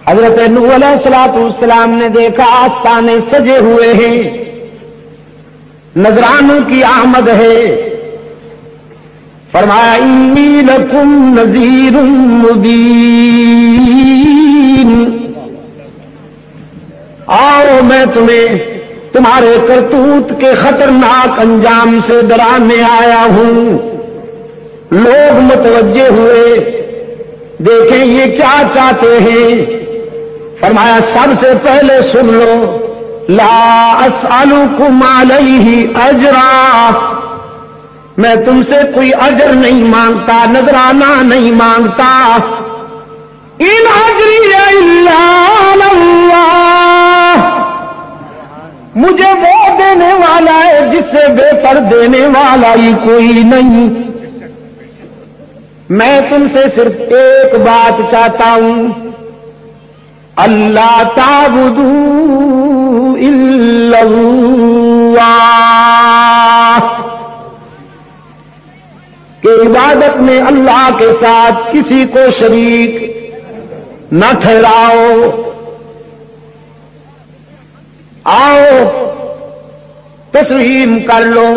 حضرت نوح علیہ السلام نے دیکھا آستانے سجے ہوئے ہیں، نذرانوں کی آمد ہے، فرمایا انی لکم نذیر مبین، آؤ میں تمہیں تمہارے کرتوت کے خطرناک انجام سے ڈرانے آیا ہوں۔ لوگ متوجہ ہوئے، دیکھیں یہ کیا چاہتے ہیں۔ فرمایا سب سے پہلے سن لو، لا اسألکم علیہ اجرا، میں تم سے کوئی اجر نہیں مانگتا، نذرانہ نہیں مانگتا، ان اجری الا علی اللہ، مجھے وہ دینے والا ہے جس سے بہتر دینے والا ہی کوئی نہیں۔ میں تم سے صرف ایک بات چاہتا ہوں، اللہ تعبدوا الا اللہ، کہ عبادت میں اللہ کے ساتھ کسی کو شریک نہ ٹھہراؤ۔ آؤ تسلیم کر لو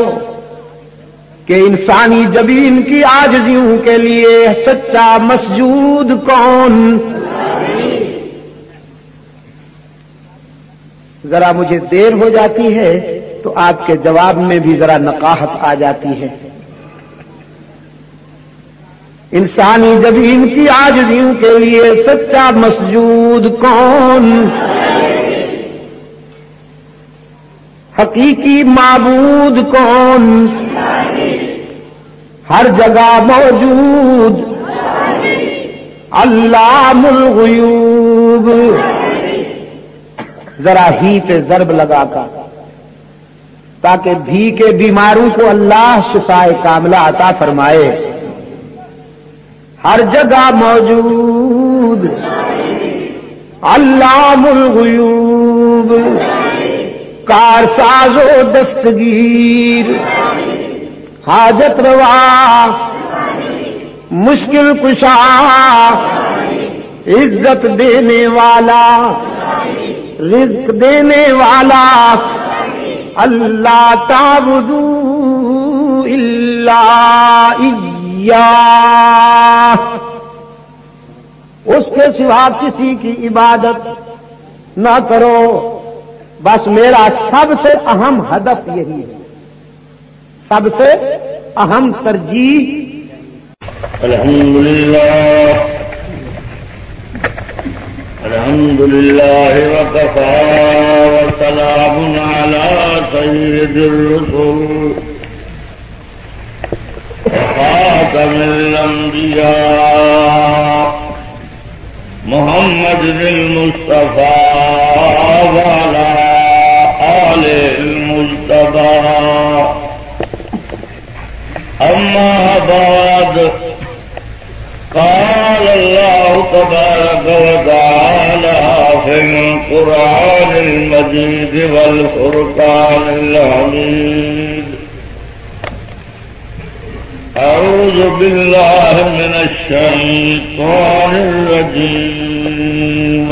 کہ انسانی جبین کی عاجزیوں کے لیے سچا مسجود کون؟ ذرا مجھے دیر ہو جاتی ہے تو آپ کے جواب میں بھی ذرا نقاہت آ جاتی ہے۔ انسانی جبین کی عاجزیوں کے لیے سچا مسجود کون؟ حقیقی معبود کون؟ ہر جگہ موجود علام الغیوب۔ ذرا ہی پہ ضرب لگا کر تاکہ بھی کے بیماروں کو اللہ شفائے کاملہ عطا فرمائے۔ ہر جگہ موجود علام الغیوب، کارساز و دستگیر، حاجت روا، مشکل کشا، عزت دینے والا، رزق دینے والا، اللہ تعبدوا الا ایاہ، اس کے سوا کسی کی عبادت نہ کرو۔ بس میرا سب سے اہم ہدف یہی ہے، سب سے اہم ترجیح۔ الحمد لله وكفى وسلام على سيد الرسل وخاتم الأنبياء محمد المصطفى وعلى آله المجتبى، أما بعد، قال الله تبارك وتعالى في القرآن المجيد والفرقان الحميد، أعوذ بالله من الشيطان الرجيم،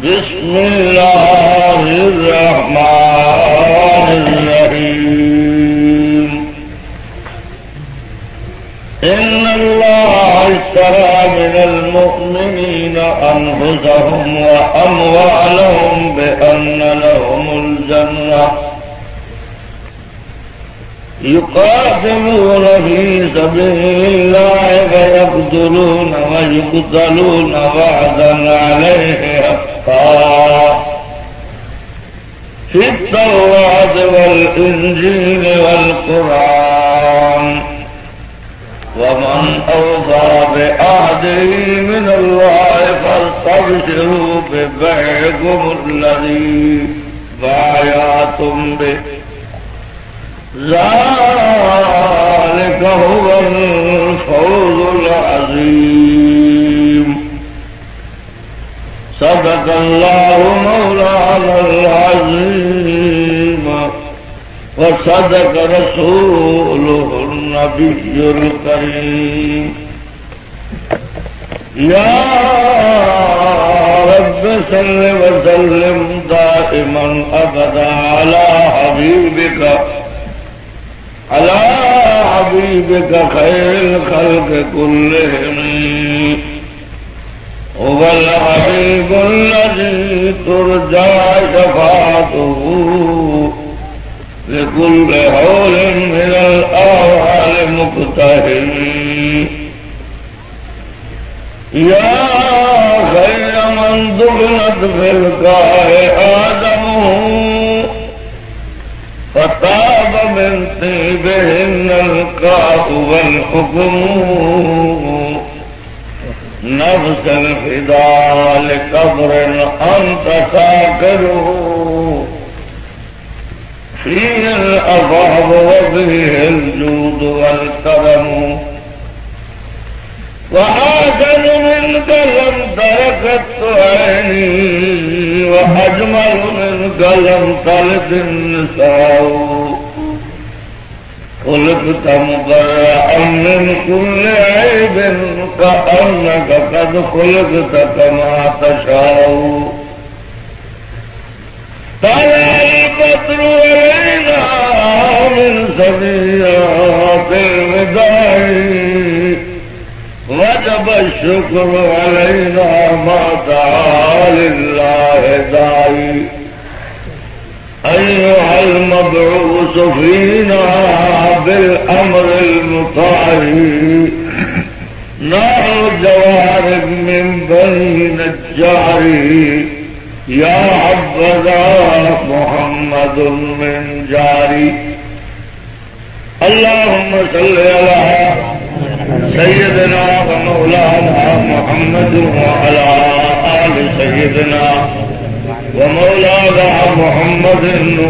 بسم الله الرحمن الرحيم، إن الله اشترى من المؤمنين أنفسهم وأموالهم بأن لهم الجنة يقاتلون في سبيل الله فيقتلون ويقتلون وعدا عليه حقا في التوراة والإنجيل والقرآن، ومن أوفى بعهده من الله فاستبشروا ببيعكم الذي بايعتم به، ذلك هو الفوز العظيم، صدق الله مولانا العظيم، وصدق رسوله النبي الكريم، يا رب صل وسلم دائما ابدا على حبيبك خير الخلق كلهم هو الحبيب الذي ترجى شفاعته لكل حول من الأهوال مقتحم يا خير من دخلت في الكاء آدم فطاب من طيبهن الكاء والحكم نفس الفداء لقبر أنت ساكنه فيه الأفاض وفيه الجود والكرم وآكل منك لم تركت عيني وأجمل منك لم تلد النساء خلقت مبرأ من كل عيب كأنك قد خلقت كما تشاء طلع البدر علينا من ثنيات الوداع وجب الشكر علينا ما دعا لله داعي أيها المبعوث فينا بالأمر المطاع نار جوارب من بني نجار يا عبدا محمد من جاري اللهم صل على سيدنا ومولانا محمد وعلى آل سيدنا ومولانا محمد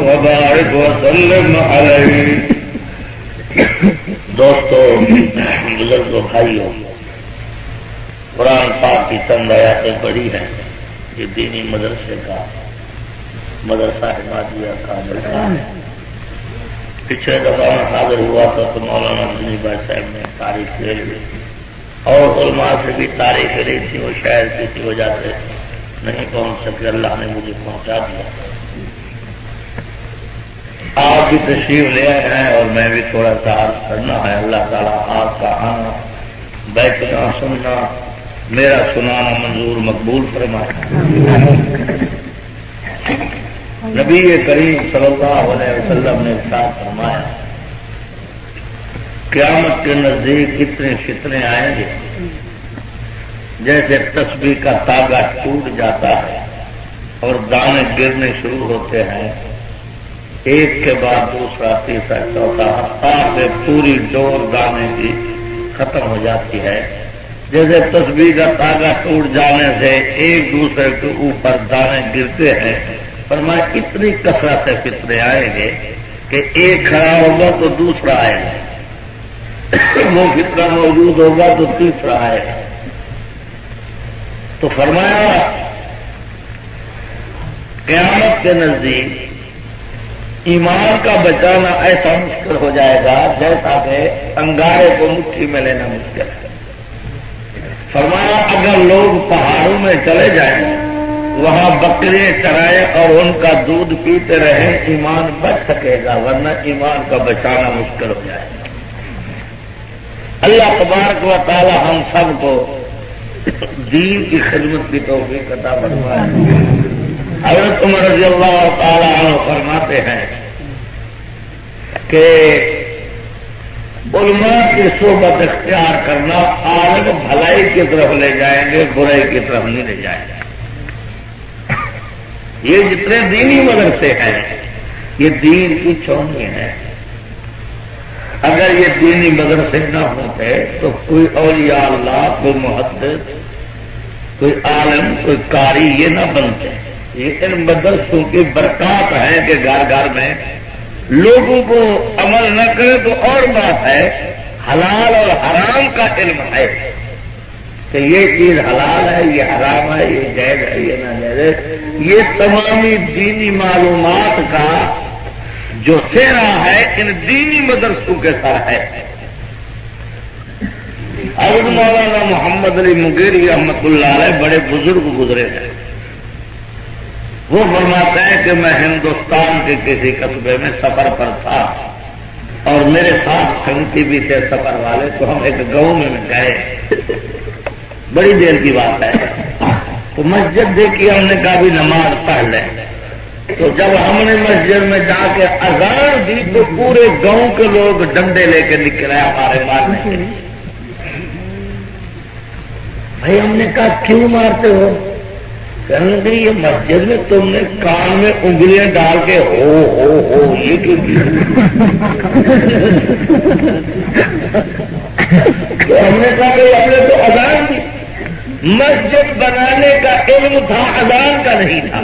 وبارك وسلم علیہ. دوستو، بزرگوں، بھائیوں، قرآن پاک کی چند آیاتیں بڑی ہیں. یہ دینی مدرسے کا مدرسہ حمادیہ کا مدرسہ ہے. پچھلے دفعہ میں حاضر ہوا تھا تو مولانا مدنی بھائی صاحب نے تاریخ لے لی اور علماء سے بھی تاریخ لی تھی. وہ شاید کسی وجہ سے نہیں پہنچ سکے، اللہ نے مجھے پہنچا دیا. آپ بھی تشریف لے آئے ہیں اور میں بھی تھوڑا سا عرض کرنا ہے. اللہ تعالیٰ آپ کا آنا، بیٹھنا، سننا، میرا سنانا منظور مقبول فرمائے. نبی کریم صلی اللہ علیہ وسلم نے ارشاد فرمایا قیامت کے نزدیک اتنے فتنے آئیں گے جیسے تسبیح کا تاگا ٹوٹ جاتا ہے اور دانے گرنے شروع ہوتے ہیں، ایک کے بعد دوسرا، تیسرا، چوتھا، حتیٰ پوری ڈور دانے کی ختم ہو جاتی ہے. جیسے تسبیح کا تاگا ٹوٹ جانے سے ایک دوسرے کے اوپر دانے گرتے ہیں، فرمایا اتنی کثرت سے فتنے آئیں گے کہ ایک کھڑا ہوگا تو دوسرا آئے گا، وہ فتنہ موجود ہوگا تو تیسرا آئے گا. تو فرمایا قیامت کے نزدیک ایمان کا بچانا ایسا مشکل ہو جائے گا جیسا کہ انگارے کو مٹھی میں لینا مشکل ہے. فرمایا اگر لوگ پہاڑوں میں چلے جائیں، وہاں بکرے چرائے اور ان کا دودھ پیتے رہیں، ایمان بچ سکے گا، ورنہ ایمان کا بچانا مشکل ہو جائے گا. اللہ تبارک و تعالی ہم سب کو دین کی خدمت کی توفیق عطا فرمائے. حضرت عمر رضی اللہ تعالی عنہ فرماتے ہیں کہ علماء کی صحبت اختیار کرنا عالم بھلائی کی طرف لے جائیں گے، برائی کی طرف نہیں لے جائیں گے. یہ جتنے دینی مدرسے ہیں یہ دین کی چھونی ہے. اگر یہ دینی مدرسے نہ ہوتے تو کوئی اولیاء اللہ، کوئی محدث، کوئی عالم، کوئی قاری یہ نہ بنتے. یہ ان مدرسوں کی برکات ہے کہ گھر گھر میں لوگوں کو عمل نہ کرے تو اور بات ہے، حلال اور حرام کا علم ہے کہ یہ چیز حلال ہے، یہ حرام ہے، یہ جائز ہے، یہ ناجائز ہے. یہ تمامی دینی معلومات کا جو سہرا ہے ان دینی مدرسوں کے ساتھ ہے. حضرت مولانا محمد علی مغیری رحمۃ اللہ علیہ بڑے بزرگ گزرے ہیں. وہ فرماتا ہے کہ میں ہندوستان کے کسی قصبے میں سفر پر تھا اور میرے ساتھ سنگتی بھی تھے سفر والے، تو ہم ایک گاؤں میں گئے، بڑی دیر کی بات ہے، تو مسجد دیکھی، ہم نے کہا بھی نماز پڑھ لیں۔ تو جب ہم نے مسجد میں جا کے اذان دی تو پورے گاؤں کے لوگ ڈنڈے لے کے نکلے ہمارے مارنے کے لیے۔ بھائی ہم نے کہا کیوں مارتے ہو؟ کہنے لگے یہ مسجد میں تم نے کان میں انگلیاں ڈال کے ہو یہ کیوں کیا؟ تو ہم نے کہا کہ ہم نے تو اذان دی، مسجد بنانے کا علم تھا، اذان کا نہیں تھا۔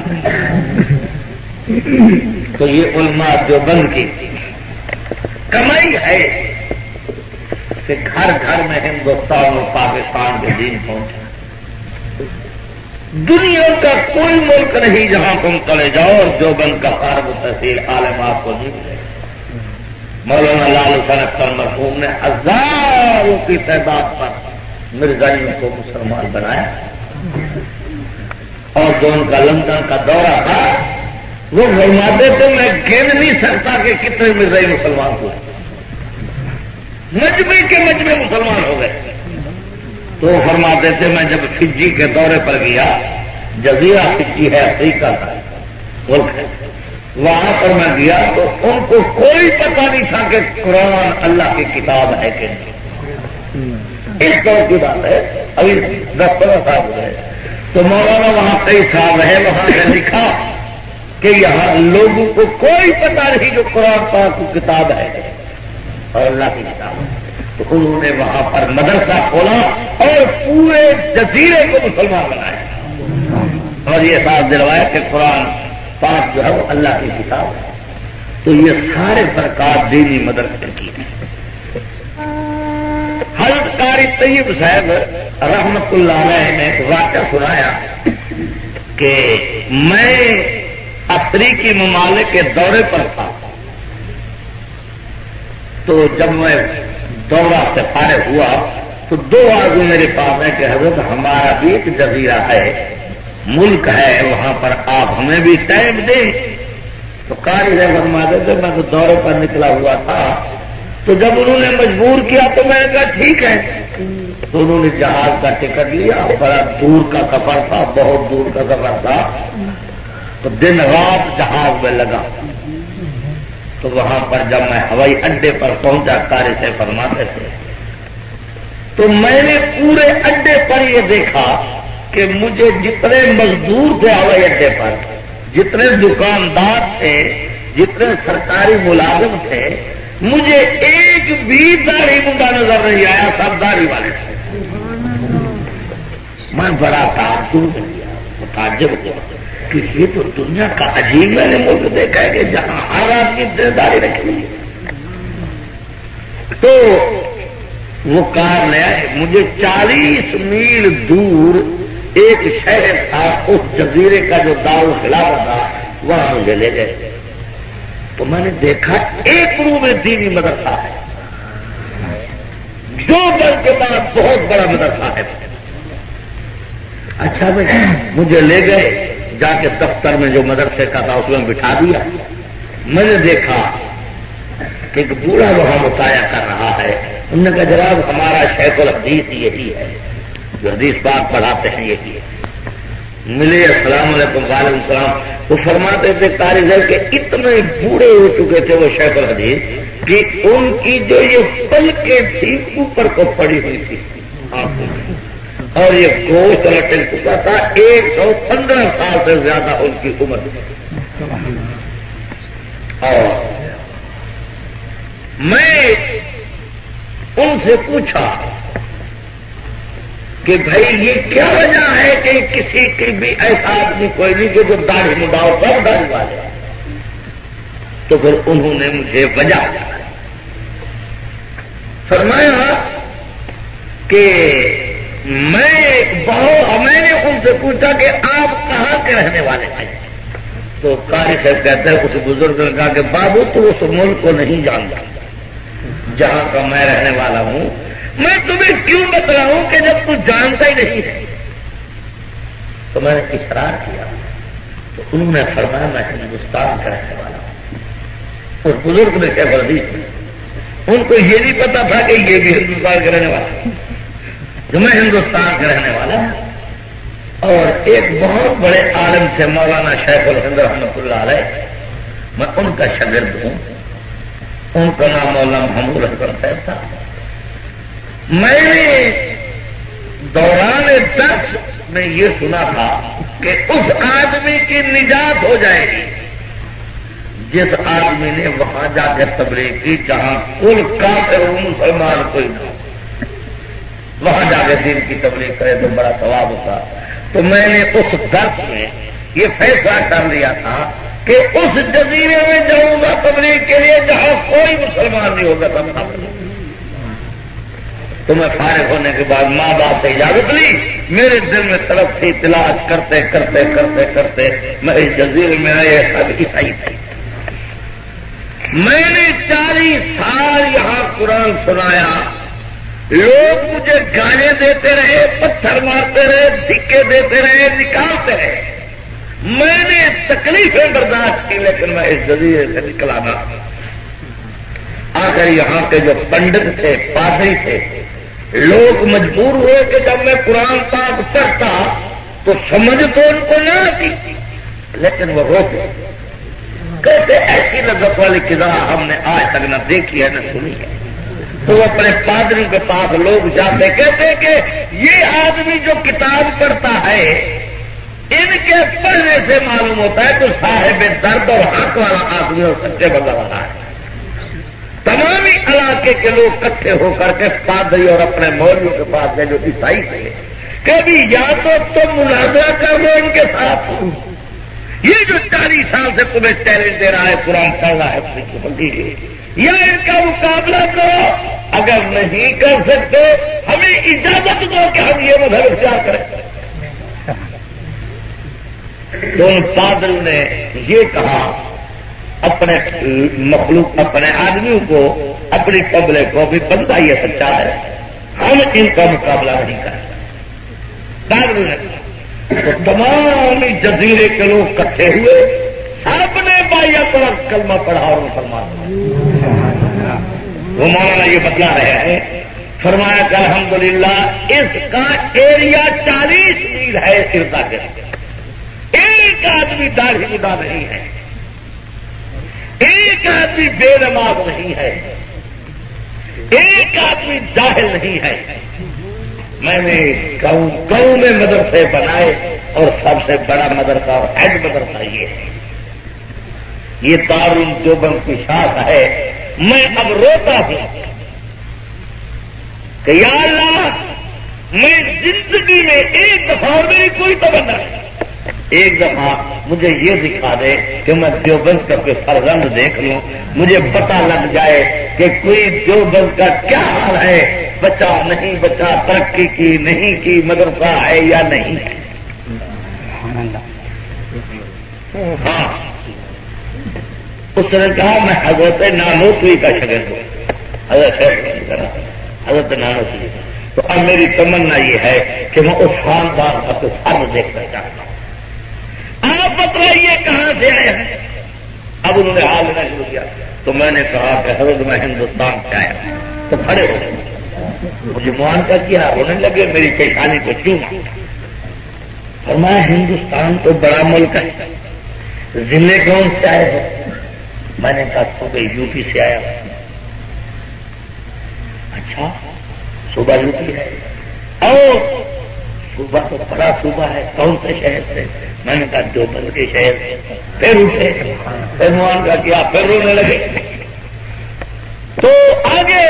تو یہ علماء دیوبند کی کمائی ہے کہ گھر گھر میں ہندوستان اور پاکستان کے دین پہنچا۔ دنیا کا کوئی ملک نہیں جہاں تم چلے جاؤ اور دیوبند کا فارغ تحصیل عالم آپ کو نہیں ملے گا۔ مولانا لال حسین اختر مرحوم نے ہزاروں کی تعداد پر مرزائیوں کو مسلمان بنایا، اور جو ان کا لندن کا دورہ تھا وہ فرماتے تھے میں گن نہیں سکتا کہ کتنے مرزائی مسلمان ہوئے، مجمع کے مجمع مسلمان ہو گئے۔ تو فرماتے تھے میں جب فجی کے دورے پر گیا، جزیرہ فجی ہے افریقہ کا ملک ہے، وہاں پر میں گیا تو ان کو کوئی پتہ نہیں تھا کہ قرآن اللہ کی کتاب ہے کہ نہیں۔ اس طرح کی بات ہے، ابھی 10-15 سال ہو گئے تو مولانا وہاں کئی سال رہے، وہاں سے لکھا کہ یہاں لوگوں کو کوئی پتہ نہیں جو قرآن پاک کی کتاب ہے اور اللہ کی کتاب ہے۔ تو انہوں نے وہاں پر مدرسہ کھولا اور پورے جزیرے کو مسلمان بنایا، اور یہ ساتھ دلوایا کہ قرآن پاک جو ہے وہ اللہ کی کتاب ہے۔ تو یہ سارے برکات دینی مدرسے کی ہیں۔ حضرت قاری طیب صاحب رحمت اللہ علیہ نے ایک واقعہ سنایا کہ میں افریقی ممالک کے دورے پر تھا، تو جب میں دورہ سے فارغ ہوا تو 2 آدمی میرے پاس ہے کہ حضرت ہمارا بھی ایک جزیرہ ہے، ملک ہے، وہاں پر آپ ہمیں بھی ٹائم دیں۔ تو قاری صاحب فرماتے تھے میں تو دورے پر نکلا ہوا تھا، تو جب انہوں نے مجبور کیا تو میں نے کہا ٹھیک ہے۔ تو انہوں نے جہاز کا ٹکٹ لیا، بڑا دور کا سفر تھا، بہت دور کا سفر تھا، تو دن رات جہاز میں لگا۔ تو وہاں پر جب میں ہوائی اڈے پر پہنچا، قاری سے فرماتے تھے تو میں نے پورے اڈے پر یہ دیکھا کہ مجھے جتنے مزدور تھے ہوائی اڈے پر، جتنے دکاندار تھے، جتنے سرکاری ملازم تھے، مجھے ایک بھی داڑھی منڈا نظر نہیں آیا، سب داڑھی والے تھے۔ میں بڑا متعجب ہوا کہ یہ تو دنیا کا عجیب میں نے ملک دیکھا ہے کہ جہاں ہر آدمی داڑھی رکھی ہوئی ہے۔ تو وہ کار لے آئے، مجھے 40 میل دور ایک شہر تھا، اس جزیرے کا جو دارالخلافہ تھا وہاں مجھے لے گئے۔ تو میں نے دیکھا ایک روم میں دینی مدرسہ ہے، جو بل کے بعد بہت بڑا مدرسہ ہے۔ اچھا بھائی مجھے لے گئے، جا کے دفتر میں جو مدرسے کا تھا اس میں بٹھا دیا۔ میں نے دیکھا کہ ایک بوڑھا وہاں مطالعہ کر رہا ہے۔ انہوں نے کہا جناب ہمارا شیخ الحدیث یہی ہے، جو حدیث پاک پڑھاتے ہیں یہی ہے۔ ملے، السلام علیکم، وعلیکم السلام۔ وہ فرماتے تھے قاری صاحب کہ اتنے بوڑھے ہو چکے تھے وہ شیخ الحدیث کہ ان کی جو یہ پلکیں تھی اوپر کو پڑی ہوئی تھی آنکھوں میں، اور یہ گوشت لٹک چکا تھا، 115 سال سے زیادہ ان کی عمر تھی۔ اور میں ان سے پوچھا کہ بھائی یہ کیا وجہ ہے کہ کسی کی بھی ایسا آدمی کوئی نہیں کہ جو داڑھی مڈاؤ سب داڑھی والے۔ تو پھر انہوں نے مجھے وجہ فرمایا کہ میں نے ان سے پوچھا کہ آپ کہاں کے رہنے والے ہیں؟ تو قاری صاحب کہتے ہیں اس بزرگ نے کہا کہ بابو تو اس ملک کو نہیں جانتا جہاں کا میں رہنے والا ہوں، میں تمہیں کیوں بتلاؤں کہ جب تو جانتا ہی نہیں ہے۔ تو میں نے اصرار کیا، تو تو انہوں نے فرمایا میں ہندوستان کا رہنے والا ہوں. اور بزرگ نے کیا ورزش کی، ان کو یہ نہیں پتا تھا کہ یہ بھی ہندوستان کا رہنے والا، جو میں ہندوستان کا رہنے والا ہوں. اور ایک بہت بڑے عالم سے مولانا شیخ الہند رحمۃ اللہ علیہ، میں ان کا شاگرد ہوں. ان کا نام مولانا محمود حسن صاحب تھا. میں نے دوران درس میں یہ سنا تھا کہ اس آدمی کی نجات ہو جائے گی جس آدمی نے وہاں جا کے تبلیغ کی جہاں کل کافر و مسلمان کوئی نہ ہو، وہاں جا کے دین کی تبلیغ کرے تو بڑا ثواب ہوتا. تو میں نے اس درس میں یہ فیصلہ کر لیا تھا کہ اس جزیرے میں جاؤں گا تبلیغ کے لیے جہاں کوئی مسلمان نہیں ہوگا. تو میں فارغ ہونے کے بعد ماں باپ سے اجازت لی. میرے دل میں طرف تھی، تلاش کرتے کرتے کرتے کرتے میں اس جزیرے میں یہ سب عیسائی تھی. میں نے 40 سال یہاں قرآن سنایا. لوگ مجھے گانے دیتے رہے، پتھر مارتے رہے، دھکے دیتے رہے، نکالتے رہے. میں نے تکلیفیں برداشت کی لیکن میں اس جزیرے سے نکلا نہ. آخر یہاں کے جو پنڈت تھے، پادری تھے، لوگ مجبور ہوئے کہ جب میں قرآن پاک پڑھتا تو سمجھ تو ان کو نہ آتی، لیکن وہ روتے کہتے ایسی لذت والی قضا ہم نے آج تک نہ دیکھی ہے نہ سنی ہے. تو وہ اپنے پادری کے پاس لوگ جاتے کہتے کہ یہ آدمی جو کتاب پڑھتا ہے ان کے پڑھنے سے معلوم ہوتا ہے تو صاحب درد اور حق والا آدمی اور سچے بندہ والا ہے. تمام علاقے کے لوگ اکٹھے ہو کر کے پادری اور اپنے مولویوں کے پاس گئے جو عیسائی تھے کہ بھی یا تو تم مناظرہ کر لو ان کے ساتھ، یہ جو 40 سال سے تمہیں چیلنج دے رہا ہے قرآن پڑھ رہا ہے، یا ان کا مقابلہ کرو. اگر نہیں کر سکتے ہمیں اجازت دو کہ ہم یہ مذہب اختیار کریں. تو ان پادری نے یہ کہا اپنے مخلوق، اپنے آدمیوں کو، اپنی پبلک کو بھی بندہ یہ سچا ہے، ہم ان کا مقابلہ نہیں کریں. پادری نے تو تمام جزیرے کے لوگ اکٹھے ہوئے، سب نے بیعت پر کلمہ پڑھا اور مسلمان ہوئے. وہ مولانا یہ بتلا رہے ہیں، فرمایا کہ الحمدللہ اس کا ایریا 40 میل ہے اردا کے. ایک آدمی داڑھی مدا نہیں ہے، ایک آدمی بے نماز نہیں ہے، ایک آدمی جاہل نہیں ہے. میں نے گاؤں میں مدرسے بنائے اور سب سے بڑا مدرسہ اور ہیڈ مدرسہ یہ ہے. یہ دارالعلوم دیوبند کی شاخ ہے. میں اب روتا ہوں کہ یا اللہ میں زندگی میں ایک دفعہ، اور میری کوئی تمنا نہیں، ایک دفعہ مجھے یہ دکھا دے کہ میں دیوبند کا کوئی فرزند دیکھ لوں، مجھے پتہ لگ جائے کہ کوئی دیوبند کا کیا حال ہے، بچا نہیں بچا، ترقی کی نہیں کی، مدرسہ ہے یا نہیں ہے. ہاں اس نے کہا میں حضرت نانوتوی کا شاگرد ہوں، حضرت نانوتوی. تو اب میری تمنا یہ ہے کہ میں اس خاندان کا کوئی فرد دیکھنا چاہتا ہوں. آپ بتائیے کہاں سے آئے ہیں؟ اب انہوں نے حال لینا شروع کیا. تو میں نے کہا کہ حضرت میں ہندوستان سے آیا ہوں. تو کھڑے ہو گئے، مجھے معانقہ کیا، رونے لگے، میری پیشانی کو چوما. فرمایا ہندوستان تو بڑا ملک ہے، ضلع کون سے آئے ہیں؟ میں نے کہا صوبے یو پی سے آیا ہوں. اچھا صوبہ یو پی ہے، اور صوبہ تو بڑا صوبہ ہے، کون سے شہر سے؟ میں نے کہا دیوبند کے شہر سے. پھر اٹھے، پھر معانقہ کیا، پھر رونے لگے. تو آگے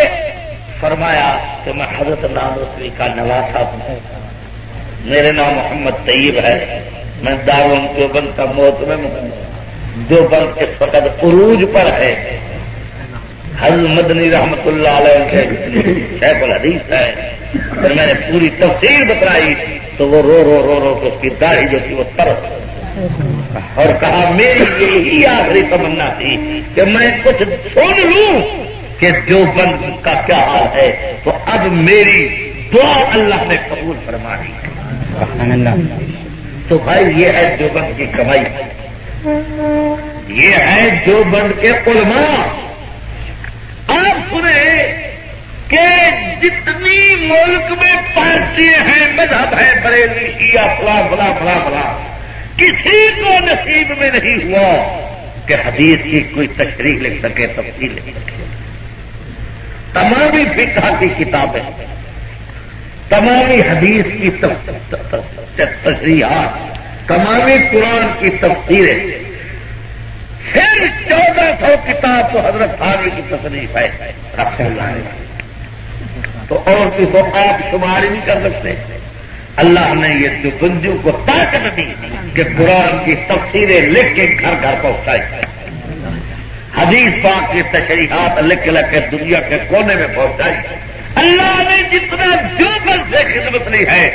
فرمایا کہ میں حضرت نانوتوی کا نواسا ہوں، میرے نام محمد طیب ہے، میں دارالعلوم دیوبند کا محتمم ہوں. دیوبند اس وقت عروج پر ہے. حضرت مدنی رحمت اللہ علیہ کے شیخ الحدیث ہے. پھر میں نے پوری تفصیل بتائی تو وہ رو رو رو رو کے اس کی داڑھی جو تھی وہ تر، اور کہا میری یہی آخری تمنا تھی کہ میں کچھ سن لوں کہ دیوبند کا کیا حال ہے. تو اب میری دعا اللہ نے قبول فرما دی. تو بھائی یہ ہے دیوبند کی کمائی. یہ ہے جو بن کے علماء. آپ سنیں کہ جتنی ملک میں پارٹیاں ہیں، مذہب ہے، بریلوی شیعہ فلاں فلاں فلاں فلاں، کسی کو نصیب میں نہیں ہوا کہ حدیث کی کوئی تشریح لکھ سکے، تفصیل لکھ سکے. تمامی فقہ کی کتابیں، تمامی حدیث کی تشریحات، تمامی قرآن کی تفسیریں، صرف 1400 کتاب تو حضرت تھانوی کی تصنیف ہے رحمۃ اللہ علیہ. تو اور کی تو آپ شمار نہیں کر سکتے. اللہ نے یہ جو بندیوں کو طاقت دی کہ قرآن کی تفسیریں لکھ کے گھر گھر پہنچائی، حدیث پاک کی تشریحات لکھ کے دنیا کے کونے میں پہنچائی. اللہ نے جتنا جو بل سے خدمت لی ہے،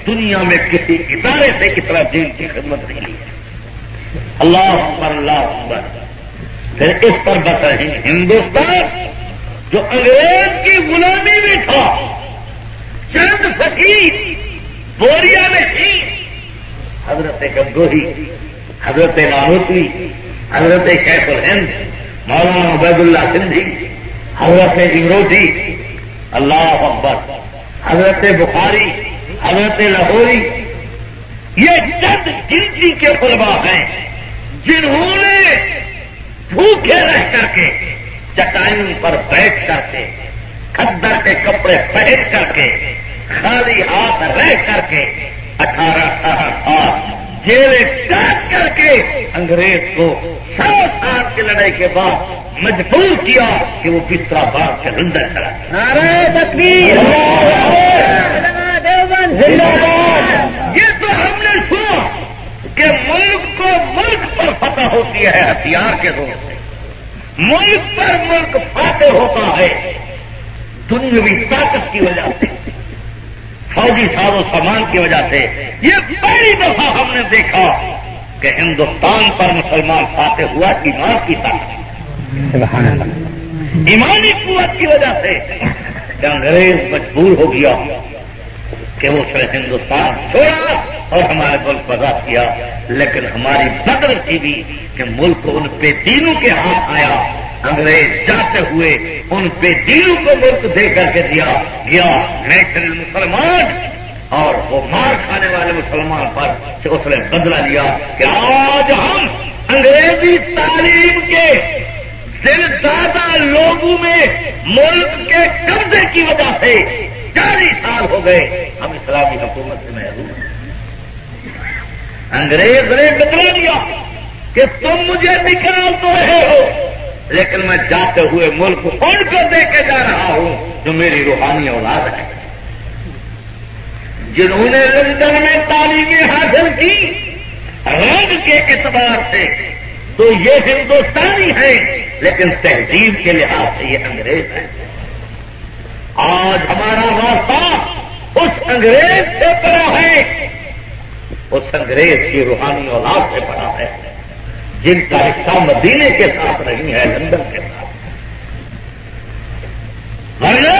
دنیا میں کسی ادارے سے اتنا دین کی خدمت نہیں لی ہے. اللہ اکبر اللہ اکبر. پھر اس پر بت رہی ہندوستان جو انگریز کی غلامی میں تھا، چند فقیر بوریا میں تھی، حضرت گنگوہی، حضرت نانوتوی، حضرت شیخ الہند، مولانا عبید اللہ سندھی، حضرت امروزی، اللہ اکبر، حضرت بخاری، حضرت لاہوری، یہ چند گنتی کے علماء ہیں جنہوں نے بھوکے رہ کر کے، چٹائیوں پر بیٹھ کر کے، کھدر کے کپڑے پہن کر کے، خالی ہاتھ رہ کر کے 18 سال جیلیں کاٹ کر کے انگریز کو 100 سال کی لڑائی کے بعد مجبور کیا کہ وہ بستر باغ کے اندر چلا. نعرہ تکبیر، یہ تو ہم نے سنا کہ ملک کو ملک پر فتح ہوتی ہے ہتھیار کے زور سے، ملک پر ملک فاتح ہوتا ہے دنیاوی طاقت کی وجہ سے، فوجی ساز و سامان کی وجہ سے. یہ پہلی دفعہ ہم نے دیکھا کہ ہندوستان پر مسلمان فاتح ہوا ایمان کی طاقت، ایمانی قوت کی وجہ سے. کہ انگریز مجبور ہو گیا کہ وہ ہندوستان چھوڑا اور ہمارے ملک آزاد کیا. لیکن ہماری بدر کی بھی کہ ملک ان بے دینوں کے ہاتھ آیا. انگریز جاتے ہوئے ان بے دینوں کو ملک دے کر کے دیا گیا نیشنل مسلمان، اور وہ مار کھانے والے مسلمان پر اس نے بدلہ لیا کہ آج ہم انگریزی تعلیم کے زیادہ لوگوں میں ملک کے قبضے کی وجہ سے 40 سال ہو گئے ہم اسلامی حکومت سے محروم ہیں. انگریز نے بدلا دیا کہ تم مجھے نکال تو رہے ہو، لیکن میں جاتے ہوئے ملک ان کو دے کے جا رہا ہوں جو میری روحانی اولاد ہے، جنہوں نے لندن میں تعلیمیں حاصل کی رنگ کے اعتبار سے تو یہ ہندوستانی ہیں، لیکن تہذیب کے لحاظ سے یہ انگریز ہیں. آج ہمارا واسطہ اس انگریز سے پڑا ہے، اس انگریز کی روحانی اولاد سے پڑا ہے جن کا حصہ مدینے کے ساتھ نہیں ہے، لندن کے ساتھ. ورنہ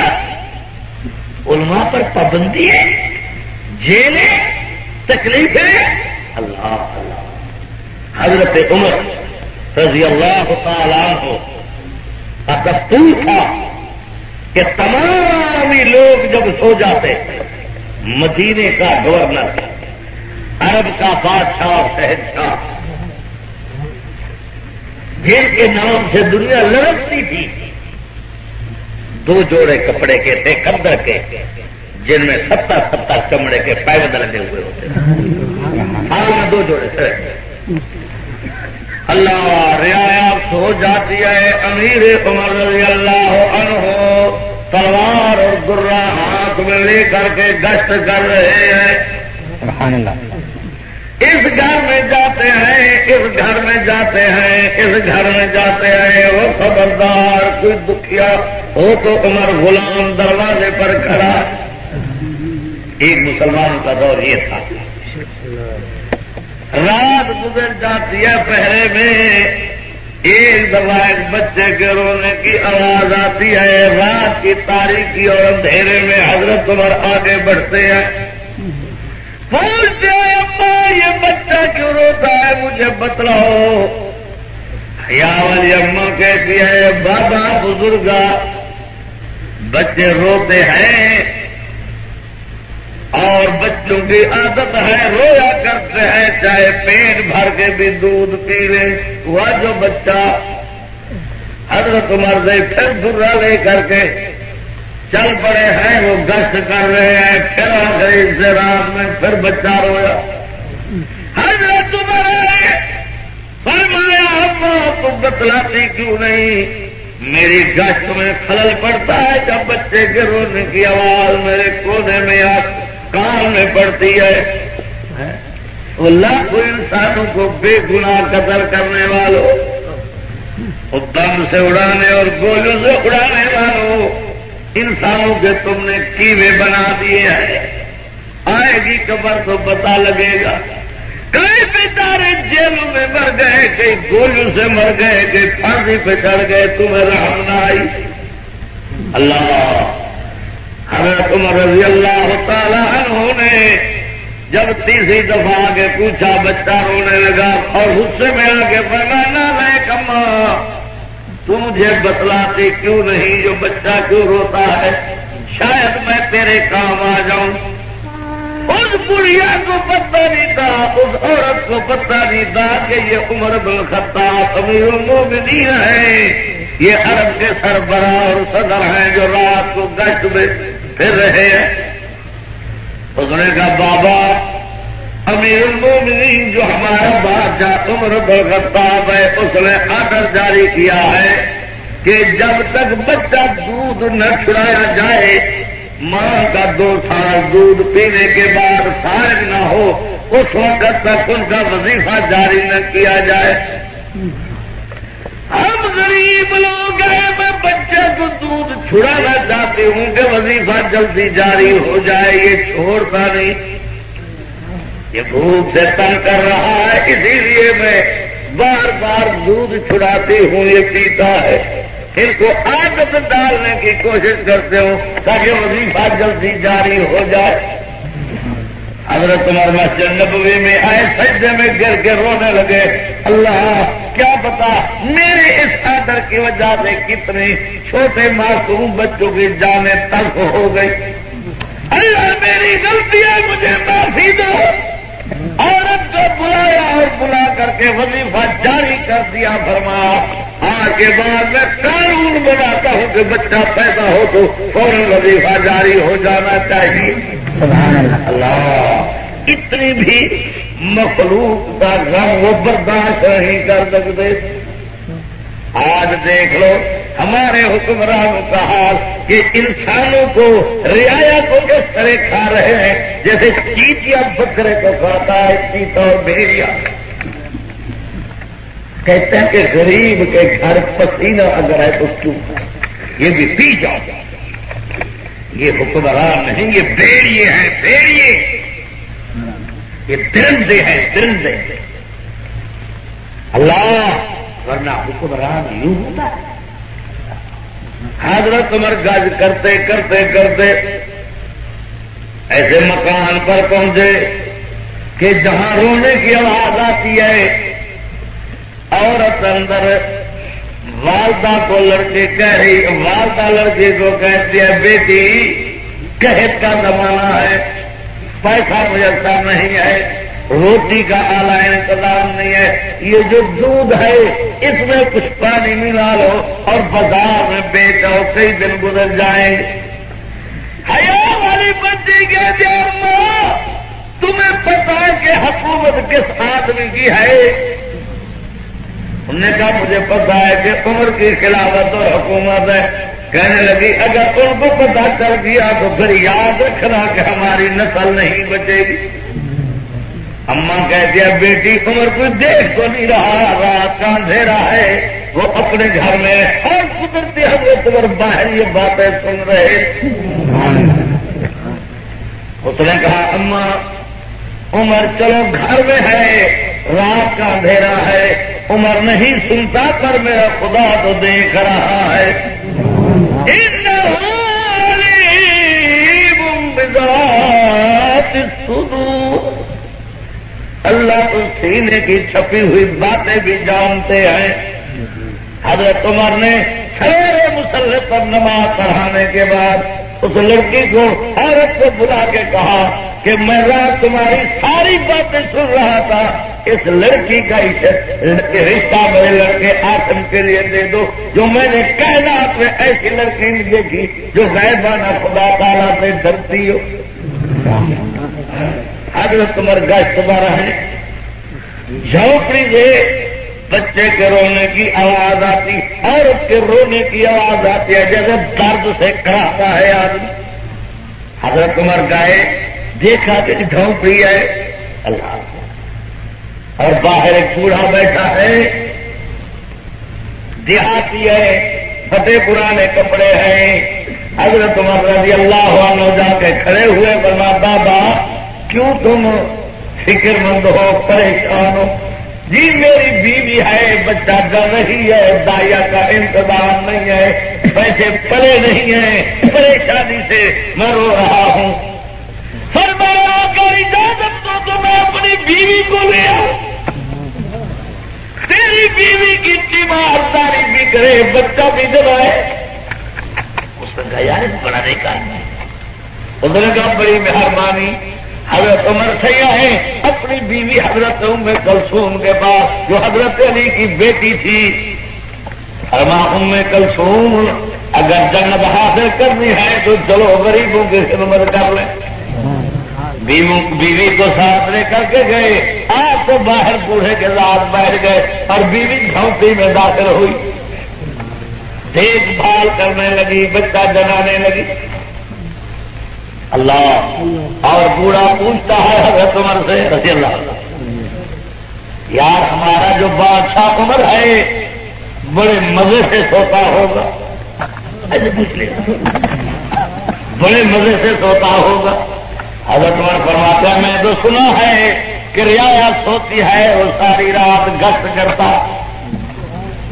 علماء پر پابندی ہے، جیلیں، تکلیفیں. اللہ اللہ. حضرت عمر رضی اللہ تعالیٰ عنہ کا دستور تھا کہ تمام لوگ جب سو جاتے، مدینے کا گورنر، عرب کا بادشاہ اور شہنشاہ، جن کے نام سے دنیا لڑکتی تھی، 2 جوڑے کپڑے کے تھے قدر کے، جن میں 70 چمڑے کے پیبند لگے ہوئے ہوتے تھے. سال میں 2 جوڑے تھے. اللہ رعایت ہو جاتی ہے. امیر عمر رضی اللہ عنہ تلوار اور درہ ہاتھ میں لے کر کے گشت کر رہے ہیں. سبحان اللہ. اس گھر میں جاتے ہیں، اس گھر میں جاتے ہیں، اس گھر میں جاتے ہیں. وہ خبردار کوئی دکھیا ہو تو عمر غلام دروازے پر کھڑا. ایک مسلمان کا دور یہ تھا. رات گزر جاتی ہے پہرے میں، ایک دفعہ ایک بچے کے رونے کی آواز آتی ہے. رات کی تاریکی اور اندھیرے میں حضرت عمر آگے بڑھتے ہیں، پوچھتے ہیں اماں یہ بچہ کیوں روتا ہے، مجھے بتلاؤ. یا والی اماں کہتی ہے بابا بزرگا بچے روتے ہیں اور بچوں کی عادت ہے رویا کرتے ہیں چاہے پیٹ بھر کے بھی دودھ پی لیں. وہ جو بچہ حضرت عمر سے پھر درا لے کر کے چل پڑے ہیں وہ گشت کر رہے ہیں پھر آ گئی سے رات میں پھر بچہ رویا. حضرت عمر فرمایا اماں تم بتلاتی کیوں نہیں؟ میری گشت میں خلل پڑتا ہے جب بچے کے رونے کی آواز میرے کونے میں کان میں پڑتی ہے. لاکھوں انسانوں کو بے گناہ قتل کرنے والوں دم سے اڑانے اور گولیوں سے اڑانے والوں انسانوں کے تم نے کیوے بنا دیے ہیں. آئے گی قبر تو پتا لگے گا. کئی بیچارے جیلوں میں مر گئے کئی گولیوں سے مر گئے کئی پھانسی پہ چڑھ گئے تمہیں رحم نہ آئی. اللہ حضرت عمر رضی اللہ تعالیٰ عنہ نے جب تیسری دفعہ آگے پوچھا بچہ رونے لگا اور غصے میں آگے فرمایا میں کما تو مجھے بتلاتی کیوں نہیں جو بچہ کیوں روتا ہے شاید میں تیرے کام آ جاؤں. اس بڑھیا کو پتہ نہیں تھا اس عورت کو پتہ نہیں تھا کہ یہ عمر بن الخطاب امیر المومنین ہے. یہ عرب کے سربراہ اور صدر ہیں جو رات کو گشت میں پھر رہے ہیں. اس نے کہا بابا امیر المومنین جو ہمارا بادشاہ عمر بن الخطاب ہے اس نے آرڈر جاری کیا ہے کہ جب تک بچہ دودھ نہ چھڑایا جائے ماں کا 2 سال دودھ پینے کے بعد فارغ نہ ہو اس وقت تک ان کا وظیفہ جاری نہ کیا جائے. ہم غریب لوگ ہیں میں بچے کو دودھ چھڑانا چاہتی ہوں کہ وظیفہ جلدی جاری ہو جائے. یہ چھوڑتا نہیں یہ بھوک سے تنگ کر رہا ہے اسی لیے میں بار بار دودھ چھڑاتی ہوں یہ پیتا ہے. ان کو عادت ڈالنے کی کوشش کرتے ہوں تاکہ وظیفہ جلدی جاری ہو جائے. حضرت عمر مسجد نبوی میں آئے سجدے میں گر کے رونے لگے. اللہ کیا پتا میرے اس آدر کی وجہ سے کتنے چھوٹے معصوم بچوں کی جانیں تلخ ہو گئی. اللہ میری غلطی ہے مجھے معافی دو. عورت کو بلایا اور بلا کر کے وظیفہ جاری کر دیا. فرمایا آج کے بعد میں قانون بناتا ہوں کہ بچہ پیدا ہو تو فوراً وظیفہ جاری ہو جانا چاہیے. سبحان اللہ اتنی بھی مخلوق کا غم وہ برداشت نہیں کر سکتے. آج دیکھ لو ہمارے حکمرانوں کا حال کہ انسانوں کو رعایا کو کس طرح کھا رہے ہیں جیسے چیٹیا بکرے کو کھاتا ہے چیتا اور بھیڑیا. کہتے ہیں کہ غریب کے گھر پسینہ اگر ہے تو کیوں یہ بھی پی جاؤ. یہ حکمران نہیں یہ بھیڑیے ہیں بھیڑیے. یہ درندے ہیں درندے. اللہ ورنہ حکمران یوں ہوتا ہے. حضرت عمر گج کرتے کرتے کرتے ایسے مکان پر پہنچے کہ جہاں رونے کی آواز آتی ہے عورت اندر والدہ کو لڑکے کہہ رہی والدہ لڑکے کو کہتی ہے بیٹی قحط کا زمانہ ہے پیسہ میسر نہیں ہے روٹی کا اعلیٰ انتظام نہیں ہے یہ جو دودھ ہے اس میں کچھ پانی ملا لو اور بازار میں بیچو کئی دن گزر جائیں گے. حیا والی بچی کہتی ہے ماں تمہیں پتا ہے کہ حکومت کس آدمی کی ہے؟ انہوں نے کہا مجھے پتا ہے کہ عمر کی خلافت اور حکومت ہے. کہنے لگی اگر ان کو پتا چل گیا تو پھر یاد رکھنا کہ ہماری نسل نہیں بچے گی. اماں کہتی ہے بیٹی عمر کوئی دیکھ تو نہیں رہا رات کا اندھیرا ہے وہ اپنے گھر میں اور قدرتی حضرت عمر باہر یہ باتیں سن رہے. اس نے کہا اماں عمر چلو گھر میں ہے رات کا اندھیرا ہے عمر نہیں سنتا پر میرا خدا تو دیکھ رہا ہے. اللہ تو سینے کی چھپی ہوئی باتیں بھی جانتے ہیں. حضرت عمر نے سویرے مصلی پر نماز پڑھانے کے بعد اس لڑکی کو عورت کو بلا کے کہا کہ میں رات تمہاری ساری باتیں سن رہا تھا، اس لڑکی کا رشتہ میرے لڑکے آسم کے لیے دے دو، جو میں نے کائنات میں ایسی لڑکی نہیں دیکھی جو غیبانہ خدا تعالیٰ سے ڈرتی ہو۔ حضرت عمر گشت بارہ ہے، جھونپڑی سے بچے کے رونے کی آواز آتی، عورت کے رونے کی آواز آتی ہے جیسے درد سے کراتا ہے آدمی۔ حضرت عمر گئے، دیکھا کہ جھونپڑی ہے اللہ، اور باہر ایک بوڑھا بیٹھا ہے، دیہاتی ہے، پھٹے پرانے کپڑے ہیں۔ حضرت عمر رضی اللہ عنہ جا کے کھڑے ہوئے، فرمایا بابا کیوں تم فکر مند ہو، پریشان ہو؟ جی میری بیوی ہے، بچہ ڈر رہی ہے، دایا کا انتظام نہیں ہے، پیسے پڑے نہیں ہیں، پریشانی سے میں رو رہا ہوں۔ فرمایا اگر اجازت تو میں اپنی بیوی کو لے آؤں، تیری بیوی کی تیمارداری بھی کرے، بچہ بھی دلائے۔ اس نے کہا یار بڑا نہیں کہا، اس نے کہا بڑی مہربانی۔ حضرت عمر سیاح ہیں اپنی بیوی حضرت ام کلثوم کے پاس جو حضرت علی کی بیٹی تھی، فرما ام کلثوم اگر جنت حاصل کرنی ہے تو چلو غریبوں کی خدمت کر لیں۔ بیوی کو ساتھ لے کر کے گئے، آپ تو باہر بوڑھے کے ساتھ بیٹھ گئے اور بیوی جھونپڑی میں داخل ہوئی، دیکھ بھال کرنے لگی، بچہ جنانے لگی۔ اللہ، اور بوڑھا پوچھتا ہے حضرت عمر سے رضی اللہ یار ہمارا جو بادشاہ عمر ہے بڑے مزے سے سوتا ہوگا، ایسے پوچھ لے، بڑے مزے سے سوتا ہوگا۔ حضرت عمر فرماتا ہے میں تو سنا ہے کہ رعایا سوتی ہے وہ ساری رات گشت کرتا۔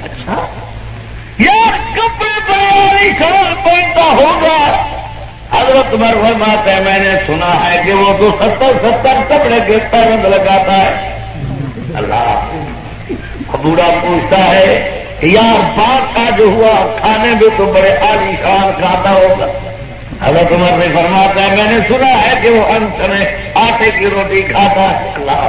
اچھا یار کپڑے بڑے خیال پہنتا ہوگا۔ حضرت عمر فرماتے ہیں میں نے سنا ہے کہ وہ تو 70 کپڑے کے پرند لگاتا ہے۔ اللہ، بوڑھا پوچھتا ہے یار بات کا جو ہوا کھانے میں تو بڑے عالی شان کھاتا ہوگا۔ حضرت عمر نے فرماتا ہے میں نے سنا ہے کہ وہ انت میں آٹے کی روٹی کھاتا ہے۔ اللہ،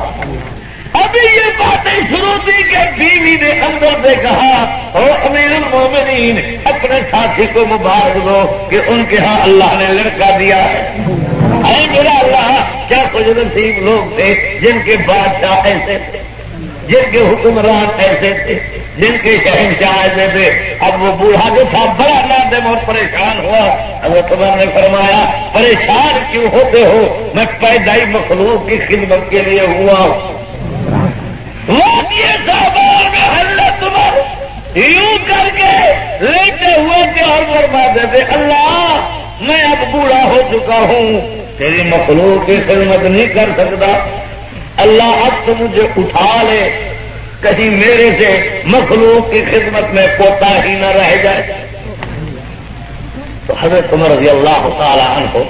ابھی یہ باتیں شروع تھی کہ بیوی نے اندر سے کہا او امیر المومنین اپنے ساتھی کو مبارک دو کہ ان کے ہاں اللہ نے لڑکا دیا ہے۔ اے میرا اللہ، کیا خوش نصیب لوگ تھے جن کے بادشاہ ایسے تھے، جن کے حکمران ایسے تھے، جن کے شہنشاہ ایسے تھے۔ اب وہ بوڑھا جو تھا بڑا نادم اور پریشان ہوا۔ حضرت عمر نے فرمایا پریشان کیوں ہوتے ہو، میں پیدائی مخلوق کی خدمت کے لیے ہوا ہوں۔ حضرت عمر یوں کر کے لیٹے ہوئے تھے اور فرماتے تھے اللہ میں اب بوڑھا ہو چکا ہوں، تیری مخلوق کی خدمت نہیں کر سکتا، اللہ اب تو مجھے اٹھا لے، کہیں میرے سے مخلوق کی خدمت میں کوتا ہی نہ رہ جائے۔ تو حضرت عمر رضی اللہ تعالی عنہ